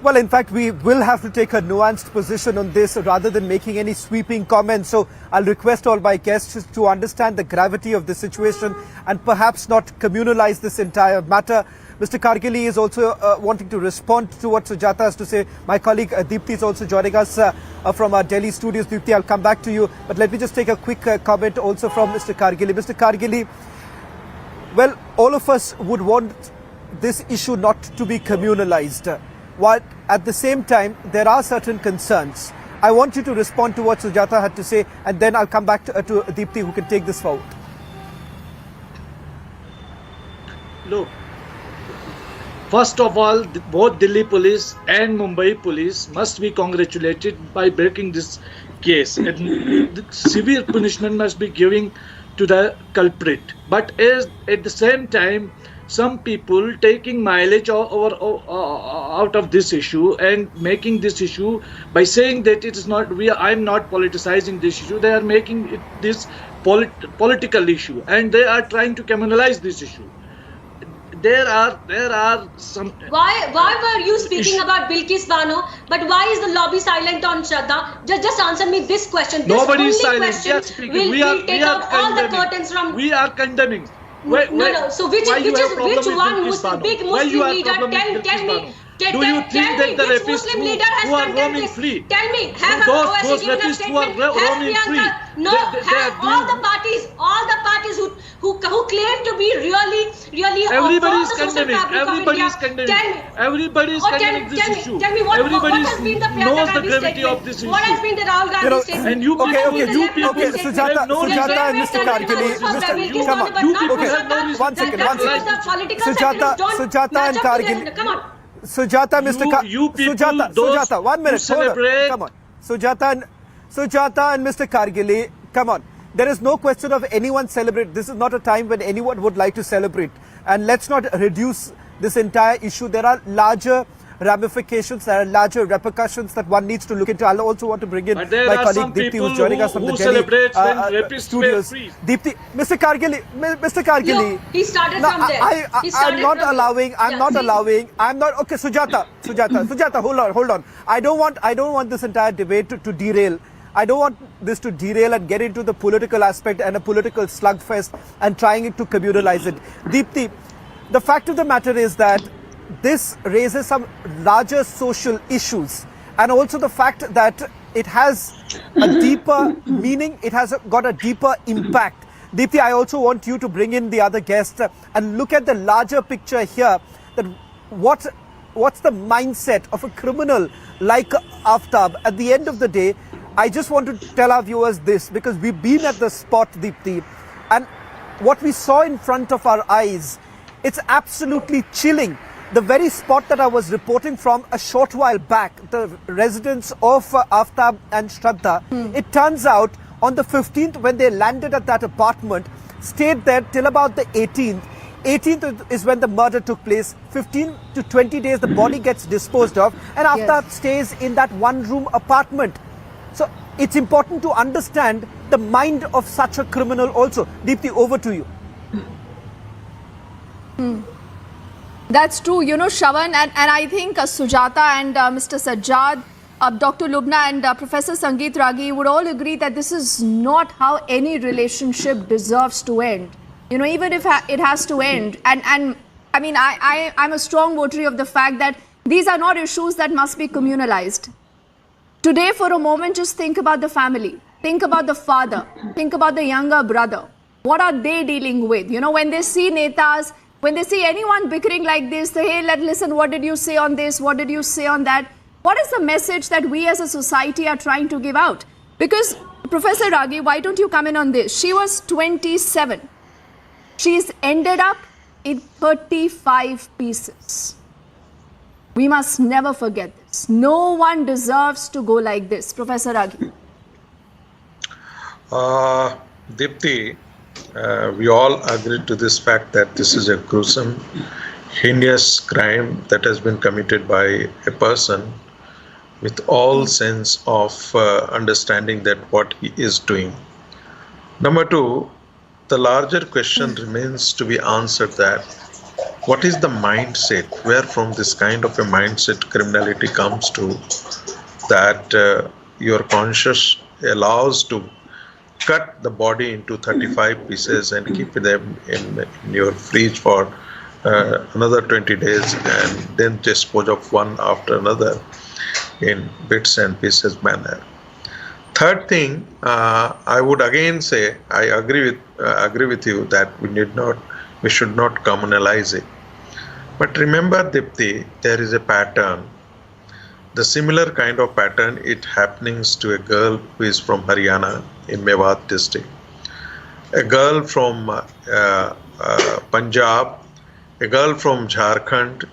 Well, in fact, we will have to take a nuanced position on this rather than making any sweeping comments. So I'll request all my guests to understand the gravity of the situation and perhaps not communalize this entire matter. Mr. Kargili is also wanting to respond to what Sujata has to say. My colleague Deepthi is also joining us from our Delhi studios. Deepthi, I'll come back to you. But let me just take a quick comment also from Mr. Kargili. Mr. Kargili, well, all of us would want this issue not to be communalized. While at the same time, there are certain concerns. I want you to respond to what Sujata had to say, and then I'll come back to Deepthi, who can take this forward. Look, first of all, both Delhi police and Mumbai police must be congratulated by breaking this case. And severe punishment must be given to the culprit. But at the same time, some people taking mileage out of this issue and making this issue by saying that it is not. I'm not politicizing this issue. They are making it this political issue, and they are trying to criminalize this issue. There are some. Why were you speaking about Bilkis Bano? But why is the lobby silent on Shraddha? Just answer me this question. Nobody is this silent. question Yes, will take out all the curtains from. We are condemning. No. So which one Muslim, big Muslim leader? Tell me. Do you think that the rapists who are roaming free? Tell me, those rapists who are roaming free? No, all the parties who claim to be really. Everybody is condemning. Everybody is condemning. Everybody is condemning this issue. Tell me what has been the knows Priyanka the Gandhi gravity statement? of this issue. What has been the Rahul Gandhi statement? And you people, Okay, Sujata and Mr. Kargili, come on. Okay, one second. Sujata and Kargili. Come on. Sujata, Sujata, 1 minute. Celebrate. Come on. Sujata and Mr. Kargili, come on. There is no question of anyone celebrate. This is not a time when anyone would like to celebrate. And let's not reduce this entire issue. There are larger ramifications, there are larger repercussions that one needs to look into. I also want to bring in my colleague Deepti, who's joining us from the Delhi studios. Deepti, Mr. Kargili. He started from there. I'm not allowing. Okay, Sujata, hold on. I don't want this entire debate to derail. I don't want this to derail and get into the political aspect and a political slugfest and trying to communalize it. Deepti, the fact of the matter is that this raises some larger social issues, and also the fact that it has a deeper meaning, it has got a deeper impact. Deepti, I also want you to bring in the other guests and look at the larger picture here, that what's the mindset of a criminal like Aftab. At the end of the day, I just want to tell our viewers this, because we've been at the spot, Deepti, and what we saw in front of our eyes, it's absolutely chilling. The very spot that I was reporting from a short while back, the residence of Aftab and Shraddha, it turns out on the 15th, when they landed at that apartment, stayed there till about the 18th. 18th is when the murder took place. 15 to 20 days the body gets disposed of, and Aftab stays in that one-room apartment. So it's important to understand the mind of such a criminal also. Deepti, over to you. That's true, Shravan, and I think Sujata and Mr. Sajjad, Dr. Lubna and Professor Sangeet Ragi would all agree that this is not how any relationship deserves to end. Even if it has to end. And I mean, I'm a strong votary of the fact that these are not issues that must be communalized. Today, for a moment, just think about the family. Think about the father. Think about the younger brother. What are they dealing with? When they see netas, when they see anyone bickering like this, they say, hey, listen, what did you say on this? What did you say on that? What is the message that we as a society are trying to give out? Because, Professor Ragi, why don't you come in on this? She was 27. She's ended up in 35 pieces. We must never forget this. No one deserves to go like this. Professor Ragi. Deepti, we all agree to this fact that this is a gruesome, heinous crime that has been committed by a person with all sense of understanding that what he is doing. Number two, the larger question remains to be answered, that what is the mindset, where from this kind of a mindset criminality comes to, that your conscience allows to cut the body into 35 pieces and keep them in your fridge for another 20 days and then dispose of one after another in bits and pieces manner. Third thing, I would again say, I agree with you that we should not communalize it. But remember, Deepti, there is a pattern. The similar kind of pattern, it happenings to a girl who is from Haryana in Mewat district, a girl from Punjab, a girl from Jharkhand,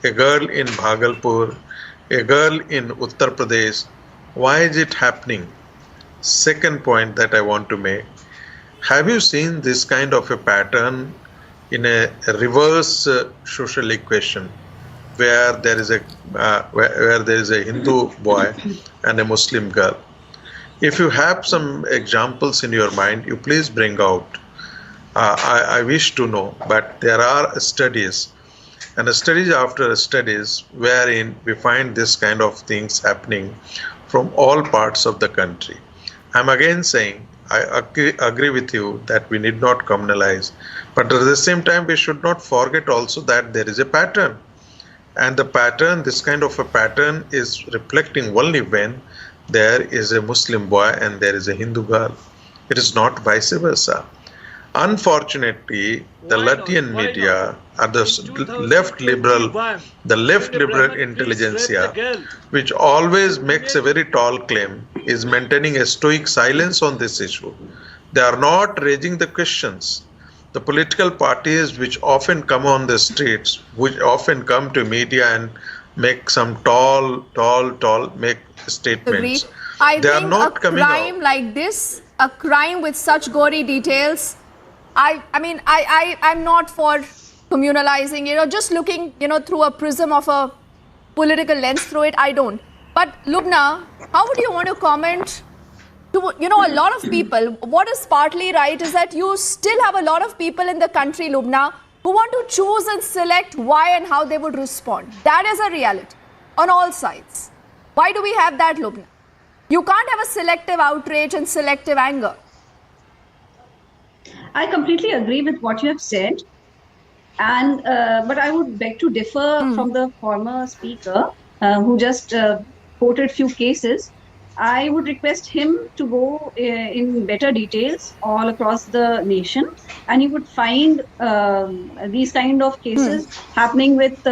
a girl in Bhagalpur, a girl in Uttar Pradesh. Why is it happening? Second point that I want to make, have you seen this kind of a pattern in a reverse social equation where there is a where there is a Hindu boy and a Muslim girl. If you have some examples in your mind, you please bring out. I wish to know, but there are studies and studies after studies wherein we find this kind of things happening from all parts of the country. I'm again saying I agree with you that we need not communalize, but at the same time we should not forget also that there is a pattern, and the pattern, this kind of a pattern, is reflecting only when there is a Muslim boy and there is a Hindu girl. It is not vice versa. Unfortunately, the Latvian media and the left liberal intelligentsia, which always makes a very tall claim, is maintaining a stoic silence on this issue. They are not raising the questions. The political parties which often come on the streets, which often come to media and make some tall make statements. Agreed. I they think are not a coming crime out. like this, a crime with such gory details, I'm not for communalizing, just looking, through a prism of a political lens through it, I don't. But Lubna, how would you want to comment to, a lot of people? What is partly right is that you still have a lot of people in the country, Lubna, who want to choose and select why and how they would respond. That is a reality on all sides. Why do we have that, Lubna? You can't have a selective outrage and selective anger. I completely agree with what you have said, and but I would beg to differ from the former speaker who just quoted few cases. I would request him to go in better details all across the nation, and he would find these kind of cases happening with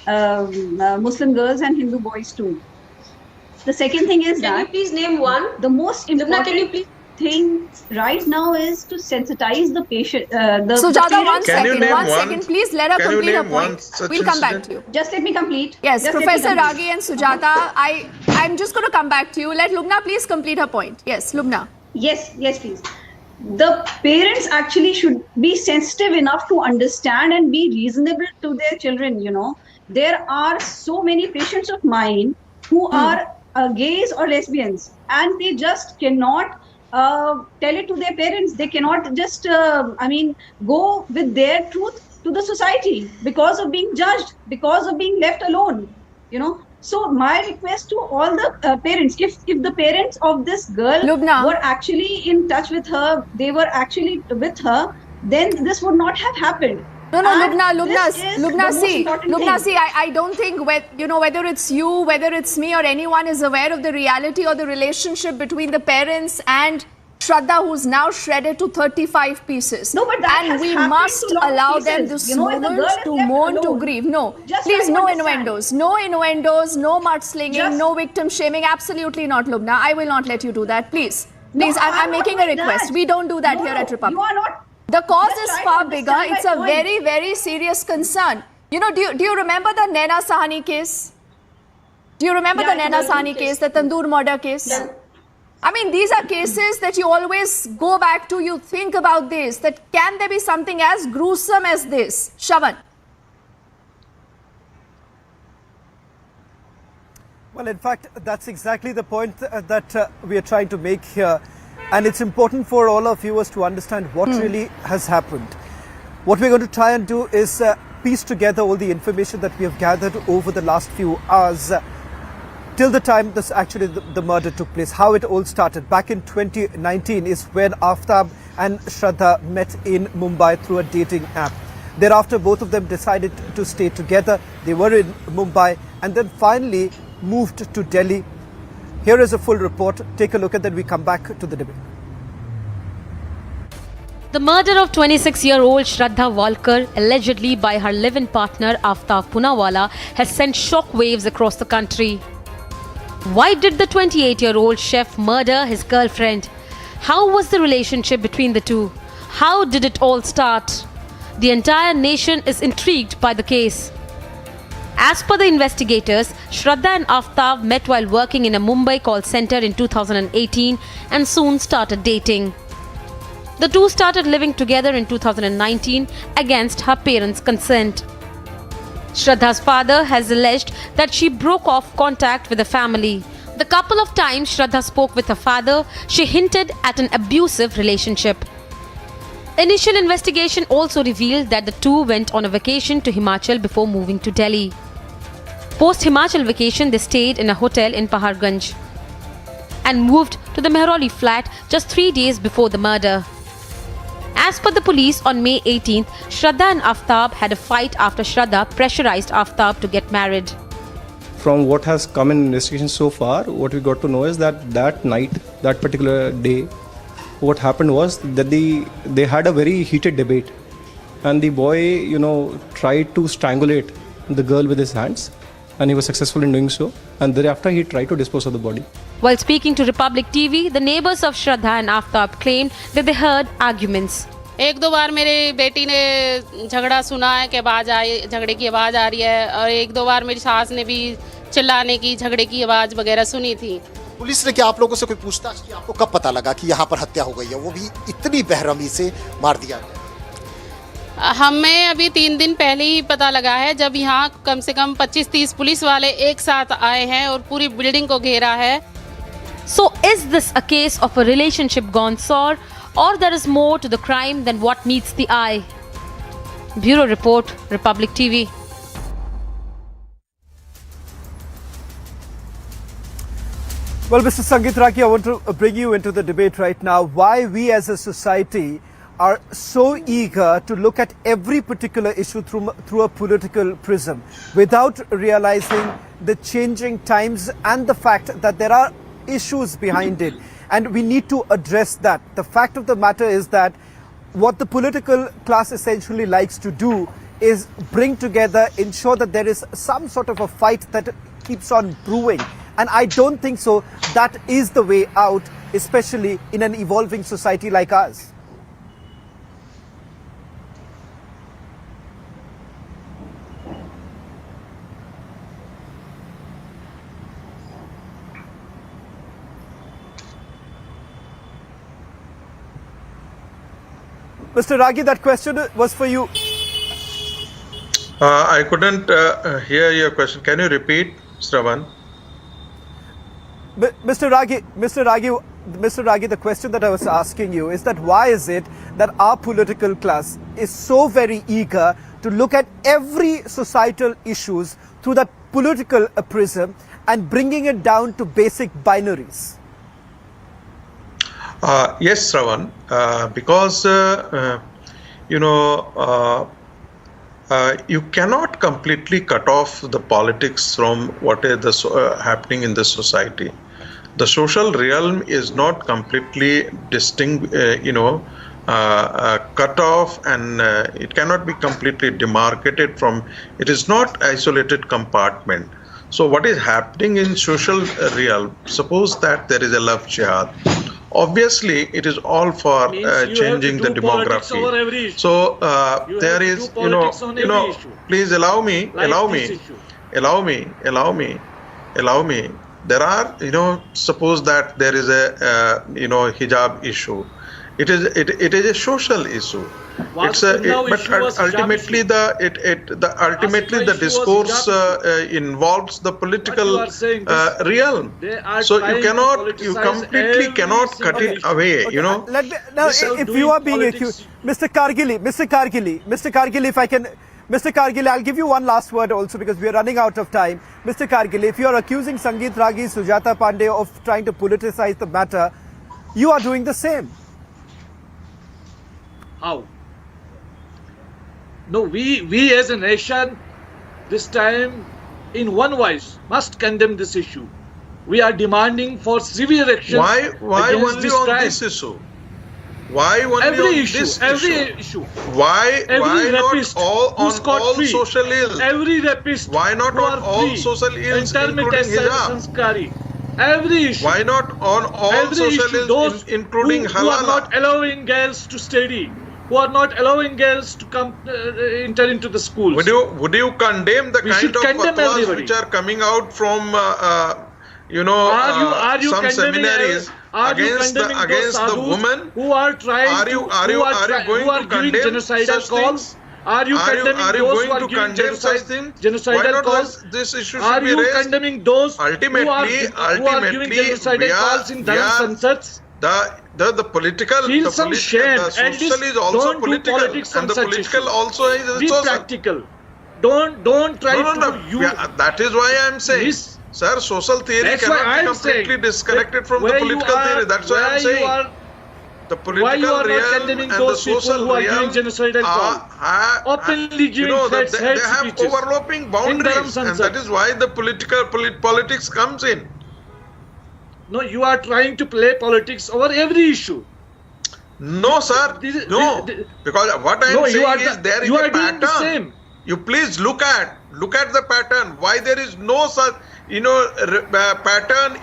Muslim girls and Hindu boys too. The second thing is Can you please name one? The most important thing right now is to sensitize the patient. Sujata, one second, please let her complete her point. We'll come back to you. Just let me complete. Yes, Just Professor Ragi and Sujata, I'm just going to come back to you. Let Lubna please complete her point. Yes, Lubna. Yes, please. The parents actually should be sensitive enough to understand and be reasonable to their children, There are so many patients of mine who are gays or lesbians, and they just cannot tell it to their parents. They cannot just, go with their truth to the society because of being judged, because of being left alone, So my request to all the parents, if the parents of this girl were actually in touch with her, they were actually with her, then this would not have happened. No, Lubna, see, I don't think, whether it's you, whether it's me or anyone is aware of the reality or the relationship between the parents and Shraddha, who's now shredded to 35 pieces. No, but that and we must allow them this moment to mourn, to grieve. No, please, no innuendos, no mudslinging, no victim shaming. Absolutely not, Lubna. I will not let you do that. Please, I'm making a request. We don't do that here at Republic. You are not. The cause is far bigger. It's a very, very serious concern. Do you remember the Naina Sahani case? Do you remember the Naina Sahani case, the Tandoor murder case? Yeah. These are cases that you always go back to. You think about this, that can there be something as gruesome as this? Shravan. Well, in fact, that's exactly the point that we are trying to make here. And it's important for all our viewers to understand what really has happened. What we're going to try and do is piece together all the information that we have gathered over the last few hours till the time this actually the murder took place, how it all started. Back in 2019 is when Aftab and Shraddha met in Mumbai through a dating app. Thereafter, both of them decided to stay together. They were in Mumbai and then finally moved to Delhi. Here is a full report. Take a look at that. We come back to the debate. The murder of 26-year-old Shraddha Walkar, allegedly by her live-in partner Aftab Poonawalla, has sent shockwaves across the country. Why did the 28-year-old chef murder his girlfriend? How was the relationship between the two? How did it all start? The entire nation is intrigued by the case. As per the investigators, Shraddha and Aftab met while working in a Mumbai call centre in 2018 and soon started dating. The two started living together in 2019 against her parents' consent. Shraddha's father has alleged that she broke off contact with the family. The couple of times Shraddha spoke with her father, she hinted at an abusive relationship. Initial investigation also revealed that the two went on a vacation to Himachal before moving to Delhi. Post-Himachal vacation, they stayed in a hotel in Paharganj and moved to the Mehrauli flat just 3 days before the murder. As per the police, on May 18th, Shraddha and Aftab had a fight after Shraddha pressurized Aftab to get married. From what has come in investigation so far, what we got to know is that night, that particular day, what happened was that they had a very heated debate, and the boy, tried to strangulate the girl with his hands, and he was successful in doing so, and thereafter he tried to dispose of the body. While speaking to Republic TV, the neighbors of Shraddha and Aftab claimed that they heard arguments. एक दो बार मेरे बेटी ने झगड़ा सुना है कि झगड़े की आवाज़ आ रही है, और एक दो बार मेरी सास ने भी चिल्लाने की, झगड़े की आवाज़ वगैरह सुनी थी। पुलिस ने क्या आप लोगों से कोई पूछताछ की? आपको कब पता लगा कि यहाँ पर हत्या हो गई है, वो भी इतनी बेरहमी से मार दिया गया? हमें अभी 3 दिन पहले ही पता लगा है, जब यहाँ कम से कम 25-30 पुलिस वाले एक साथ आए हैं और पूरी बिल्डिंग को घेरा है। So is this a case of a relationship gone sour, or there is more to the crime than what meets the eye? Bureau Report, Republic TV. Well, Mr. Sangeet Raki, I want to bring you into the debate right now. Why we as a society are so eager to look at every particular issue through a political prism without realizing the changing times and the fact that there are issues behind it, and we need to address that. The fact of the matter is that what the political class essentially likes to do is bring together, ensure that there is some sort of a fight that keeps on brewing, and I don't think so that is the way out, especially in an evolving society like ours. Mr. Ragi, that question was for you. I couldn't hear your question. Can you repeat, Shravan? Mr. Ragi, the question that I was asking you is that why is it that our political class is so very eager to look at every societal issues through that political prism and bringing it down to basic binaries? Yes, Shravan, because you cannot completely cut off the politics from what is happening in the society. The social realm is not completely cut off, and it cannot be completely demarcated from. It is not isolated compartment. So what is happening in social realm? Suppose that there is a love jihad. Obviously, it is all for changing the demography. So there is, please allow me. There are, suppose that there is a, hijab issue. It is a social issue. But ultimately the discourse involves the political realm. So you completely cannot cut it away. If you are being accused, Mr. Kargili, if I can. Mr. Kargil, I'll give you one last word also because we are running out of time. Mr. Kargil, if you are accusing Sangeet Ragi, Sujata Pandey of trying to politicize the matter, you are doing the same. How? No, we as a nation this time in one voice must condemn this issue. We are demanding for severe action. Why against only this on crime. this issue? Why only every on issue, this every issue? Why not all on all free, social ills? Every rapist. Why not on all social ills, including hijab? Every issue. Why not on all every social issue, ills, those including halal? Who are not allowing girls to study, who are not allowing girls to come enter into the schools. Would you condemn the kind of fatwas which are coming out from some seminaries? against the woman? Who are trying Are you going to condemn genocidal such calls? things? Are you condemning those going who are to giving condemn such things? genocidal Why not calls? this issue Are should be you raised? condemning those Ultimately, who are giving genocidal calls in Dharam Sansats? The political, Feel some shame. the social is also don't political, do politics and the such political issues. also is Be social. practical. Don't try to use. Yeah, that is why I am saying, sir, social theory That's cannot why be I'm completely saying disconnected from the where political you are- theory. That's why where I'm you saying. are- The Why you political are not realm condemning and the those people social who are realm giving genocidal call? Openly giving threats, they hate have speeches overlapping in boundaries, Dharam and that Sansad. is why the politics comes in. No, you are trying to play politics over every issue. No, sir. No, because what I am No, you are saying is there is you a are doing the pattern. same. You please look at the pattern. Why there is no such pattern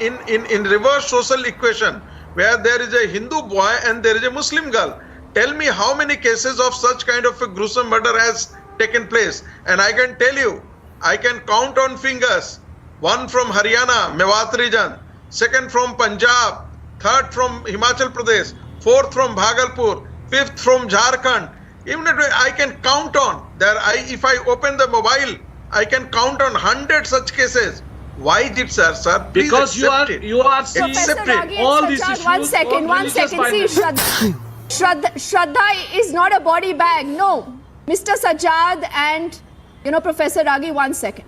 in reverse social equation where there is a Hindu boy and there is a Muslim girl. Tell me how many cases of such kind of a gruesome murder has taken place, and I can tell you, I can count on fingers. One from Haryana, Mewat region, second from Punjab, third from Himachal Pradesh, fourth from Bhagalpur, fifth from Jharkhand. Even if I can count on there, if I open the mobile, I can count on 100 such cases. Why is it, sir? Please Because you accept are it. you are Professor Accept it. Ragi and all these Sajjad, issues one second, on one religious second. See, violence. Shraddha is not a body bag. No. Mr. Sajjad and, Professor Ragi, 1 second.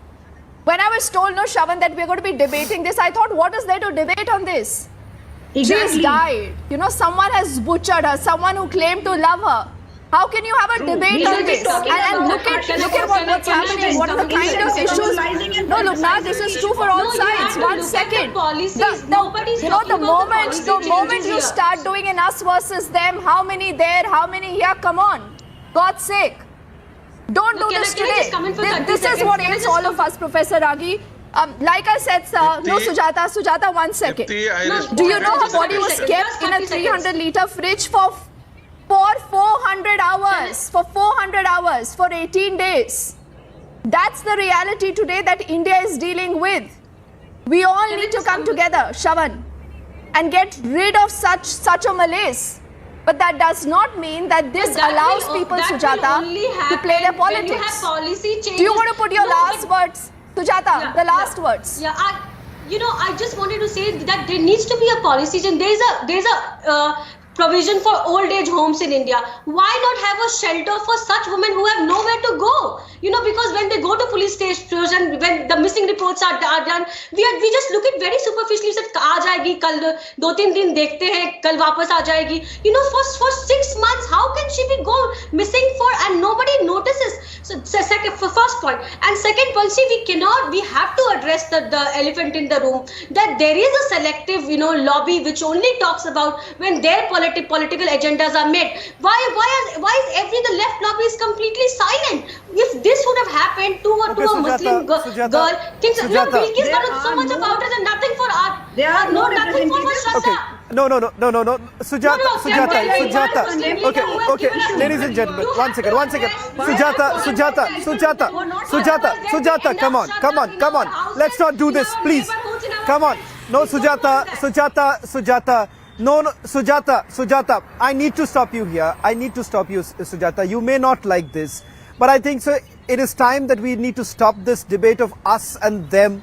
When I was told, no, Shravan, that we're going to be debating this, I thought, what is there to debate on this? Exactly. She's died. Someone has butchered her, someone who claimed to love her. How can you have a debate We on should be this? talking And about look the at what's happening. What are the kind of issues? No, look, now this is true for all sides. 1 second. The moment you start doing an us versus them, how many there, how many here, come on. God's sake. Don't do this today. This is what ails all of us, Professor Ragi. Like I said, sir, no, Sujata, 1 second. Do you know her body was kept in a 300-liter fridge for 400 hours, for 18 days. That's the reality today that India is dealing with. We all need to come together, Shravan, and get rid of such a malaise. But that does not mean that this allows people, Sujata, to play their politics. Do you want to put your last words, Sujata, the last words? Yeah, I just wanted to say that there needs to be a policy change. There's a provision for old age homes in India. Why not have a shelter for such women who have nowhere to go? Because when they go to police stations and when the missing reports are done, we just look at very superficially. Said aa jayegi kal 2-3 din dekhte hain, kal wapas aa jayegi. For 6 months, how can she be missing and nobody notices? So first point. And second point, we have to address the elephant in the room, that there is a selective lobby which only talks about when their political agendas are met. Why is the left lobby is completely silent? If this would have happened to a Muslim girl, Bilkis got so much about it and nothing for art. Nothing for Shraddha. No. Sujata. Okay. Ladies and gentlemen, 1 second. Sujata, come on. Let's not do this, please. Come on. No, Sujata. No, Sujata. I need to stop you here. Sujata. You may not like this, but I think so. It is time that we need to stop this debate of us and them.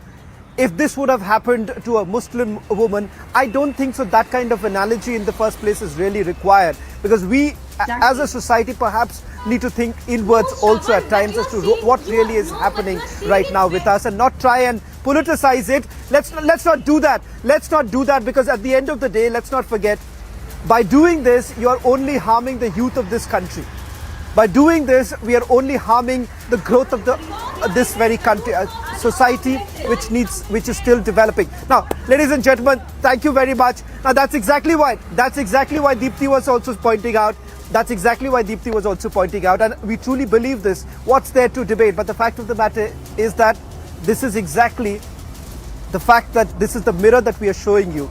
If this would have happened to a Muslim woman, I don't think so that kind of analogy in the first place is really required, because we as a society perhaps need to think inwards also at times as to what really is happening right now with us, and not try and politicize it. Let's not do that. Because at the end of the day, let's not forget, by doing this, you are only harming the youth of this country. By doing this, we are only harming the growth of this very country, society which is still developing. Now, ladies and gentlemen, thank you very much. Now, that's exactly why Deepthi was also pointing out. And we truly believe this. What's there to debate? But the fact of the matter is that this is exactly the fact that this is the mirror that we are showing you.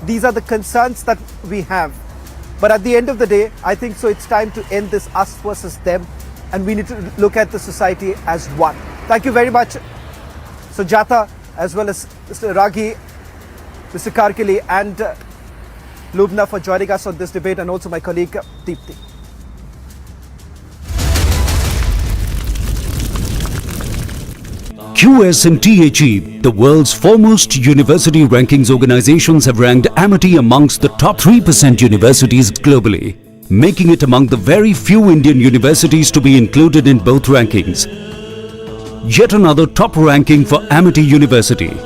These are the concerns that we have. But at the end of the day, I think so it's time to end this us versus them, and we need to look at the society as one. Thank you very much, Sujata, as well as Mr. Ragi, Mr. Karkili, and Lubna for joining us on this debate, and also my colleague Deepthi. QS&THE, the world's foremost university rankings organizations, have ranked Amity amongst the top 3% universities globally, making it among the very few Indian universities to be included in both rankings. Yet another top ranking for Amity University.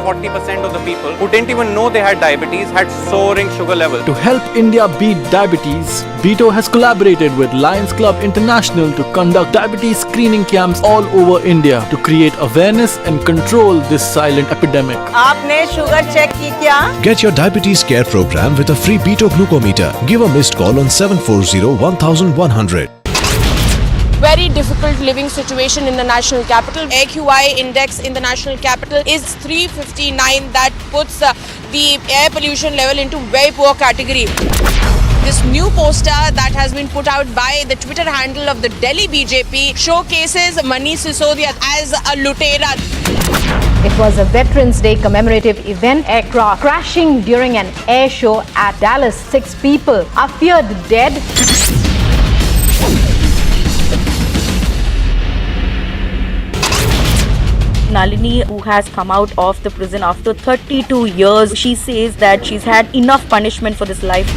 40% of the people who didn't even know they had diabetes had soaring sugar levels. To help India beat diabetes, BITO has collaborated with Lions Club International to conduct diabetes screening camps all over India to create awareness and control this silent epidemic. आपने sugar check की क्या? Get your diabetes care program with a free BITO glucometer. Give a missed call on 740-1100. Very difficult living situation in the national capital. AQI index in the national capital is 359. That puts the air pollution level into very poor category. This new poster that has been put out by the Twitter handle of the Delhi BJP showcases Manish Sisodia as a lutera. It was a Veterans Day commemorative event. Aircraft crashing during an air show at Dallas. 6 people are feared dead. Nalini, who has come out of the prison after 32 years, she says that she's had enough punishment for this life.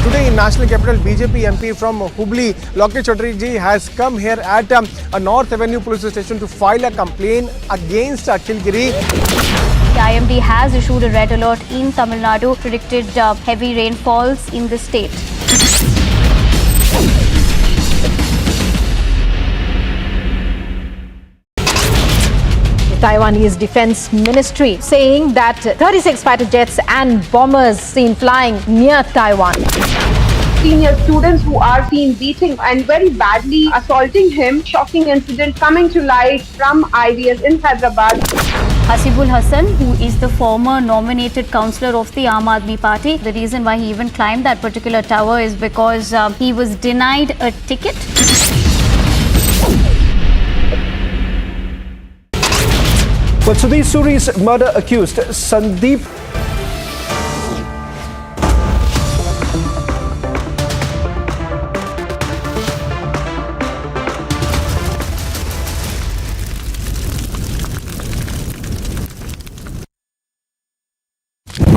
Today in National Capital, BJP MP from Hubli, Lokesh Chaudhary ji, has come here at a North Avenue police station to file a complaint against Kilgiri. The IMD has issued a red alert in Tamil Nadu, predicted heavy rainfalls in the state. Taiwanese Defense Ministry saying that 36 fighter jets and bombers seen flying near Taiwan. Senior students who are seen beating and very badly assaulting him. Shocking incident coming to light from IVS in Hyderabad. Hasibul Hassan, who is the former nominated councillor of the Aam Aadmi Party, the reason why he even climbed that particular tower is because he was denied a ticket. Well, Sudhir Suri's murder accused Sandeep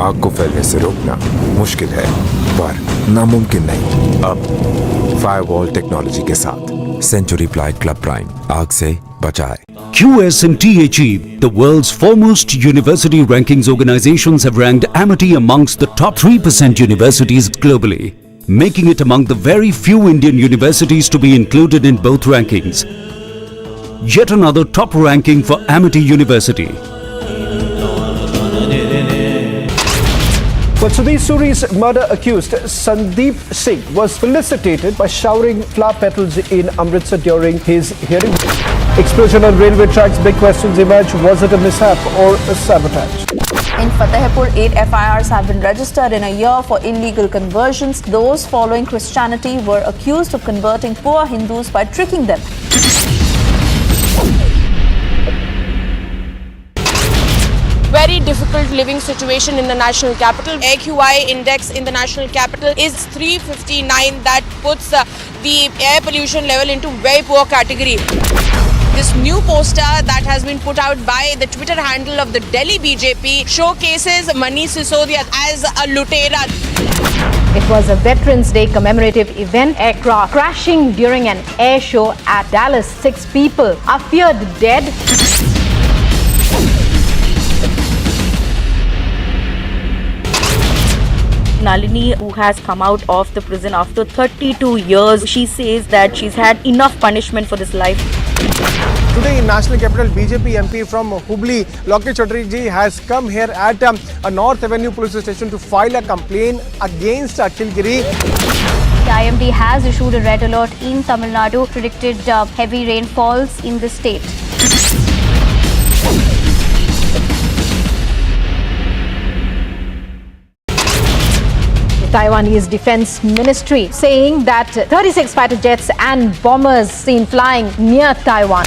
आग को फैलने से रोकना मुश्किल है पर नामुमकिन नहीं। अब फायरवॉल टेक्नोलॉजी के साथ सेंचुरी प्लाई क्लब प्राइम आग से बचाए। QS&THE, the world's foremost university rankings organizations, have ranked Amity amongst the top 3% universities globally, making it among the very few Indian universities to be included in both rankings. Yet another top ranking for Amity University. Well, Sudhir Suri's murder accused Sandeep Singh was felicitated by showering flower petals in Amritsar during his hearing. Explosion on railway tracks, big questions emerge. Was it a mishap or a sabotage? In Fatehpur, 8 FIRs have been registered in a year for illegal conversions. Those following Christianity were accused of converting poor Hindus by tricking them. Very difficult living situation in the national capital. AQI index in the national capital is 359. That puts the air pollution level into very poor category. This new poster that has been put out by the Twitter handle of the Delhi BJP showcases Manish Sisodia as a lutera. It was a Veterans Day commemorative event. Aircraft crashing during an air show at Dallas. 6 people are feared dead. Nalini, who has come out of the prison after 32 years, she says that she's had enough punishment for this life. Today in National Capital, BJP MP from Hubli, Lokesh Chaudhary ji, has come here at a North Avenue police station to file a complaint against Kilgiri. The IMD has issued a red alert in Tamil Nadu, predicted heavy rainfalls in the state. Taiwanese Defense Ministry saying that 36 fighter jets and bombers seen flying near Taiwan.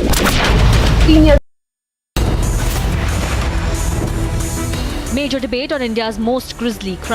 Senior Major debate on India's most grisly crime.